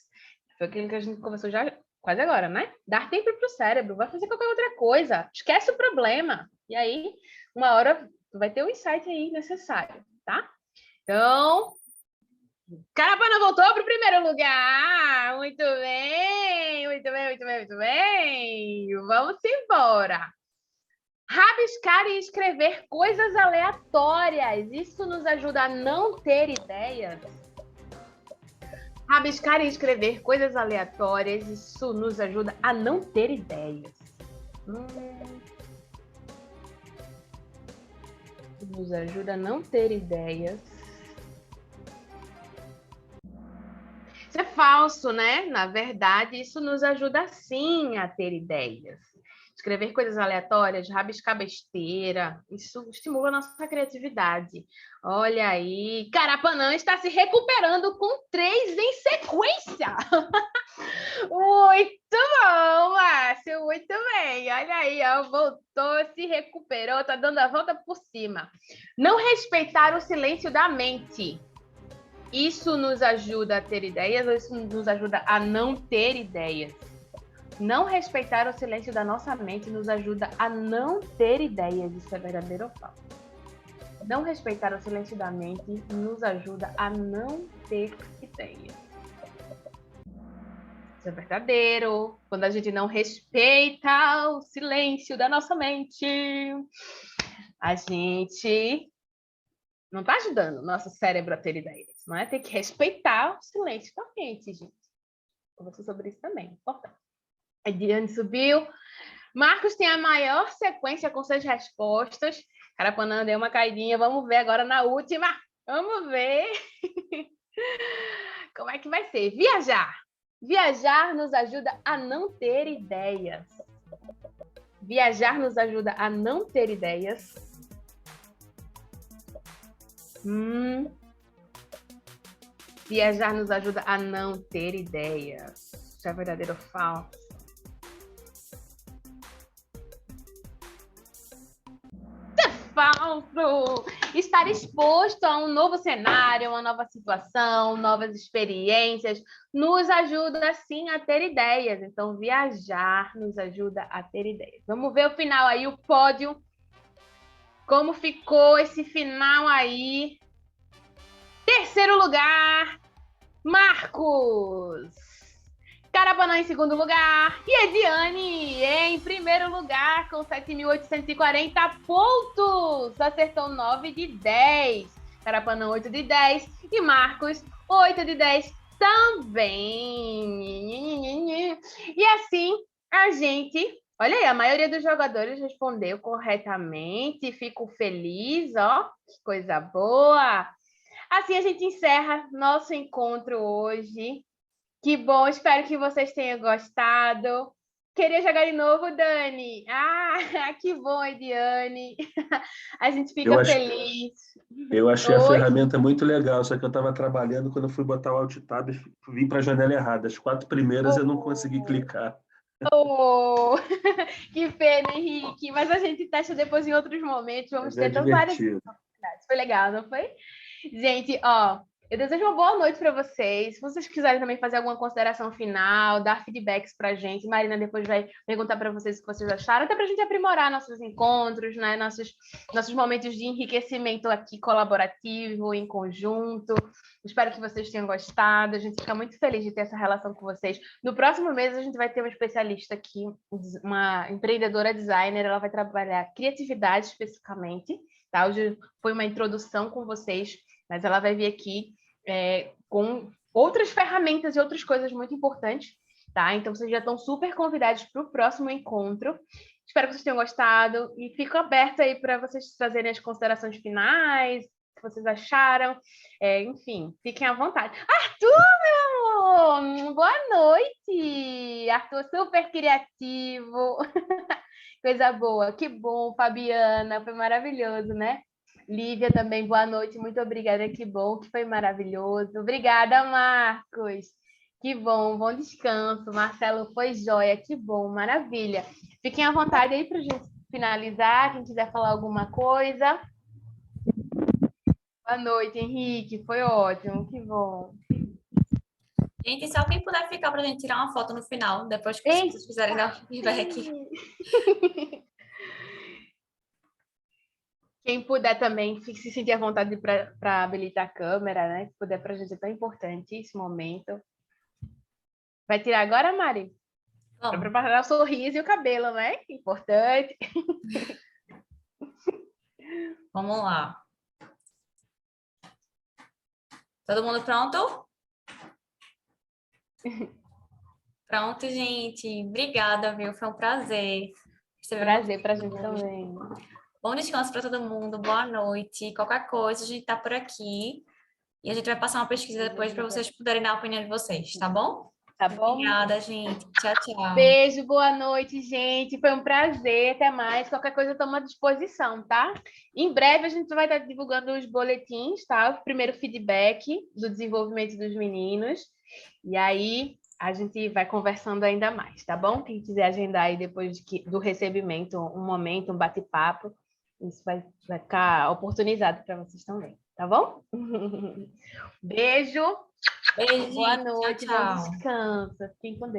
Foi aquilo que a gente conversou já quase agora, né? Dar tempo para o cérebro, vai fazer qualquer outra coisa, esquece o problema. E aí, uma hora, vai ter um insight aí necessário, tá? Então, Carapanã voltou para o primeiro lugar. Muito bem, muito bem, muito bem, muito bem. Vamos embora. Rabiscar e escrever coisas aleatórias. Isso nos ajuda a não ter ideias. Rabiscar e escrever coisas aleatórias. Isso nos ajuda a não ter ideias. Nos ajuda a não ter ideias. Isso é falso, né? Na verdade, isso nos ajuda sim a ter ideias. Escrever coisas aleatórias, rabiscar besteira, isso estimula a nossa criatividade. Olha aí, Carapanã está se recuperando com 3 em sequência. Muito bom, Márcio, muito bem. Olha aí, ó, voltou, se recuperou, está dando a volta por cima. Não respeitar o silêncio da mente. Isso nos ajuda a ter ideias ou isso nos ajuda a não ter ideias? Não respeitar o silêncio da nossa mente nos ajuda a não ter ideias. Isso é verdadeiro ou falso? Não respeitar o silêncio da mente nos ajuda a não ter ideias. Isso é verdadeiro. Quando a gente não respeita o silêncio da nossa mente, a gente não está ajudando o nosso cérebro a ter ideias, não é? Tem que respeitar o silêncio da mente, gente. conversou sobre isso também. Importante. A Ediane subiu. Marcos tem a maior sequência com suas respostas. Carapanã deu uma caidinha. Vamos ver agora na última. Vamos ver como é que vai ser. Viajar. Viajar nos ajuda a não ter ideias. Viajar nos ajuda a não ter ideias. Viajar nos ajuda a não ter ideias. Isso é verdadeiro ou falso? Isso é falso! Estar exposto a um novo cenário, uma nova situação, novas experiências, nos ajuda, sim, a ter ideias. Então, viajar nos ajuda a ter ideias. Vamos ver o final aí, o pódio. Como ficou esse final aí? Terceiro lugar, Marcos. Carapanã em segundo lugar. E Ediane em primeiro lugar, com 7.840 pontos. Acertou 9 de 10. Carapanã 8 de 10. E Marcos 8 de 10 também. E assim, a gente... Olha aí, a maioria dos jogadores respondeu corretamente. Fico feliz, ó. Que coisa boa. Assim a gente encerra nosso encontro hoje. Que bom, espero que vocês tenham gostado. Queria jogar de novo, Dani? Ah, que bom, Ediane. A gente fica feliz. Eu achei a ferramenta muito legal, só que eu estava trabalhando, quando eu fui botar o Alt Tab, vim para a janela errada. As 4 primeiras eu não consegui clicar. Oh, que pena, Henrique. Mas a gente testa depois em outros momentos. Vamos ter várias oportunidades. Foi legal, não foi? Gente, ó, eu desejo uma boa noite para vocês. Se vocês quiserem também fazer alguma consideração final, dar feedbacks para a gente, Marina depois vai perguntar para vocês o que vocês acharam, até para a gente aprimorar nossos encontros, né? Nossos momentos de enriquecimento aqui colaborativo, em conjunto. Espero que vocês tenham gostado. A gente fica muito feliz de ter essa relação com vocês. No próximo mês, a gente vai ter uma especialista aqui, uma empreendedora designer. Ela vai trabalhar criatividade especificamente. Tá? Hoje foi uma introdução com vocês, mas ela vai vir aqui com outras ferramentas e outras coisas muito importantes, tá? Então, vocês já estão super convidados para o próximo encontro. Espero que vocês tenham gostado e fico aberta aí para vocês trazerem as considerações finais, o que vocês acharam. Enfim, fiquem à vontade. Arthur, meu amor! Boa noite! Arthur, super criativo. Coisa boa, que bom, Fabiana, foi maravilhoso, né? Lívia também, boa noite, muito obrigada, que bom, que foi maravilhoso. Obrigada, Marcos, que bom descanso. Marcelo, foi joia, que bom, maravilha. Fiquem à vontade aí para a gente finalizar, quem quiser falar alguma coisa. Boa noite, Henrique, foi ótimo, que bom. Gente, se alguém puder ficar para a gente tirar uma foto no final, depois que vocês fizerem dar o feedback. Quem puder também se sentir à vontade para habilitar a câmera, né? Se puder, para a gente é tão importante esse momento. Vai tirar agora, Mari? Para preparar o sorriso e o cabelo, né? Importante. Vamos lá. Todo mundo pronto? Pronto, gente. Obrigada, viu? Foi um prazer. Prazer para a gente também. Bom descanso para todo mundo, boa noite. Qualquer coisa, a gente tá por aqui. E a gente vai passar uma pesquisa depois para vocês poderem dar a opinião de vocês, tá bom? Tá bom? Obrigada, gente. Tchau, tchau. Beijo, boa noite, gente. Foi um prazer, até mais. Qualquer coisa, eu estou à disposição, tá? Em breve, a gente vai estar divulgando os boletins, tá? O primeiro feedback do desenvolvimento dos meninos. E aí, a gente vai conversando ainda mais, tá bom? Quem quiser agendar aí depois do recebimento, um momento, um bate-papo, isso vai ficar oportunizado para vocês também, tá bom? Beijo. Beijo. Boa noite, tchau, tchau. bom descanso. Fiquem com Deus.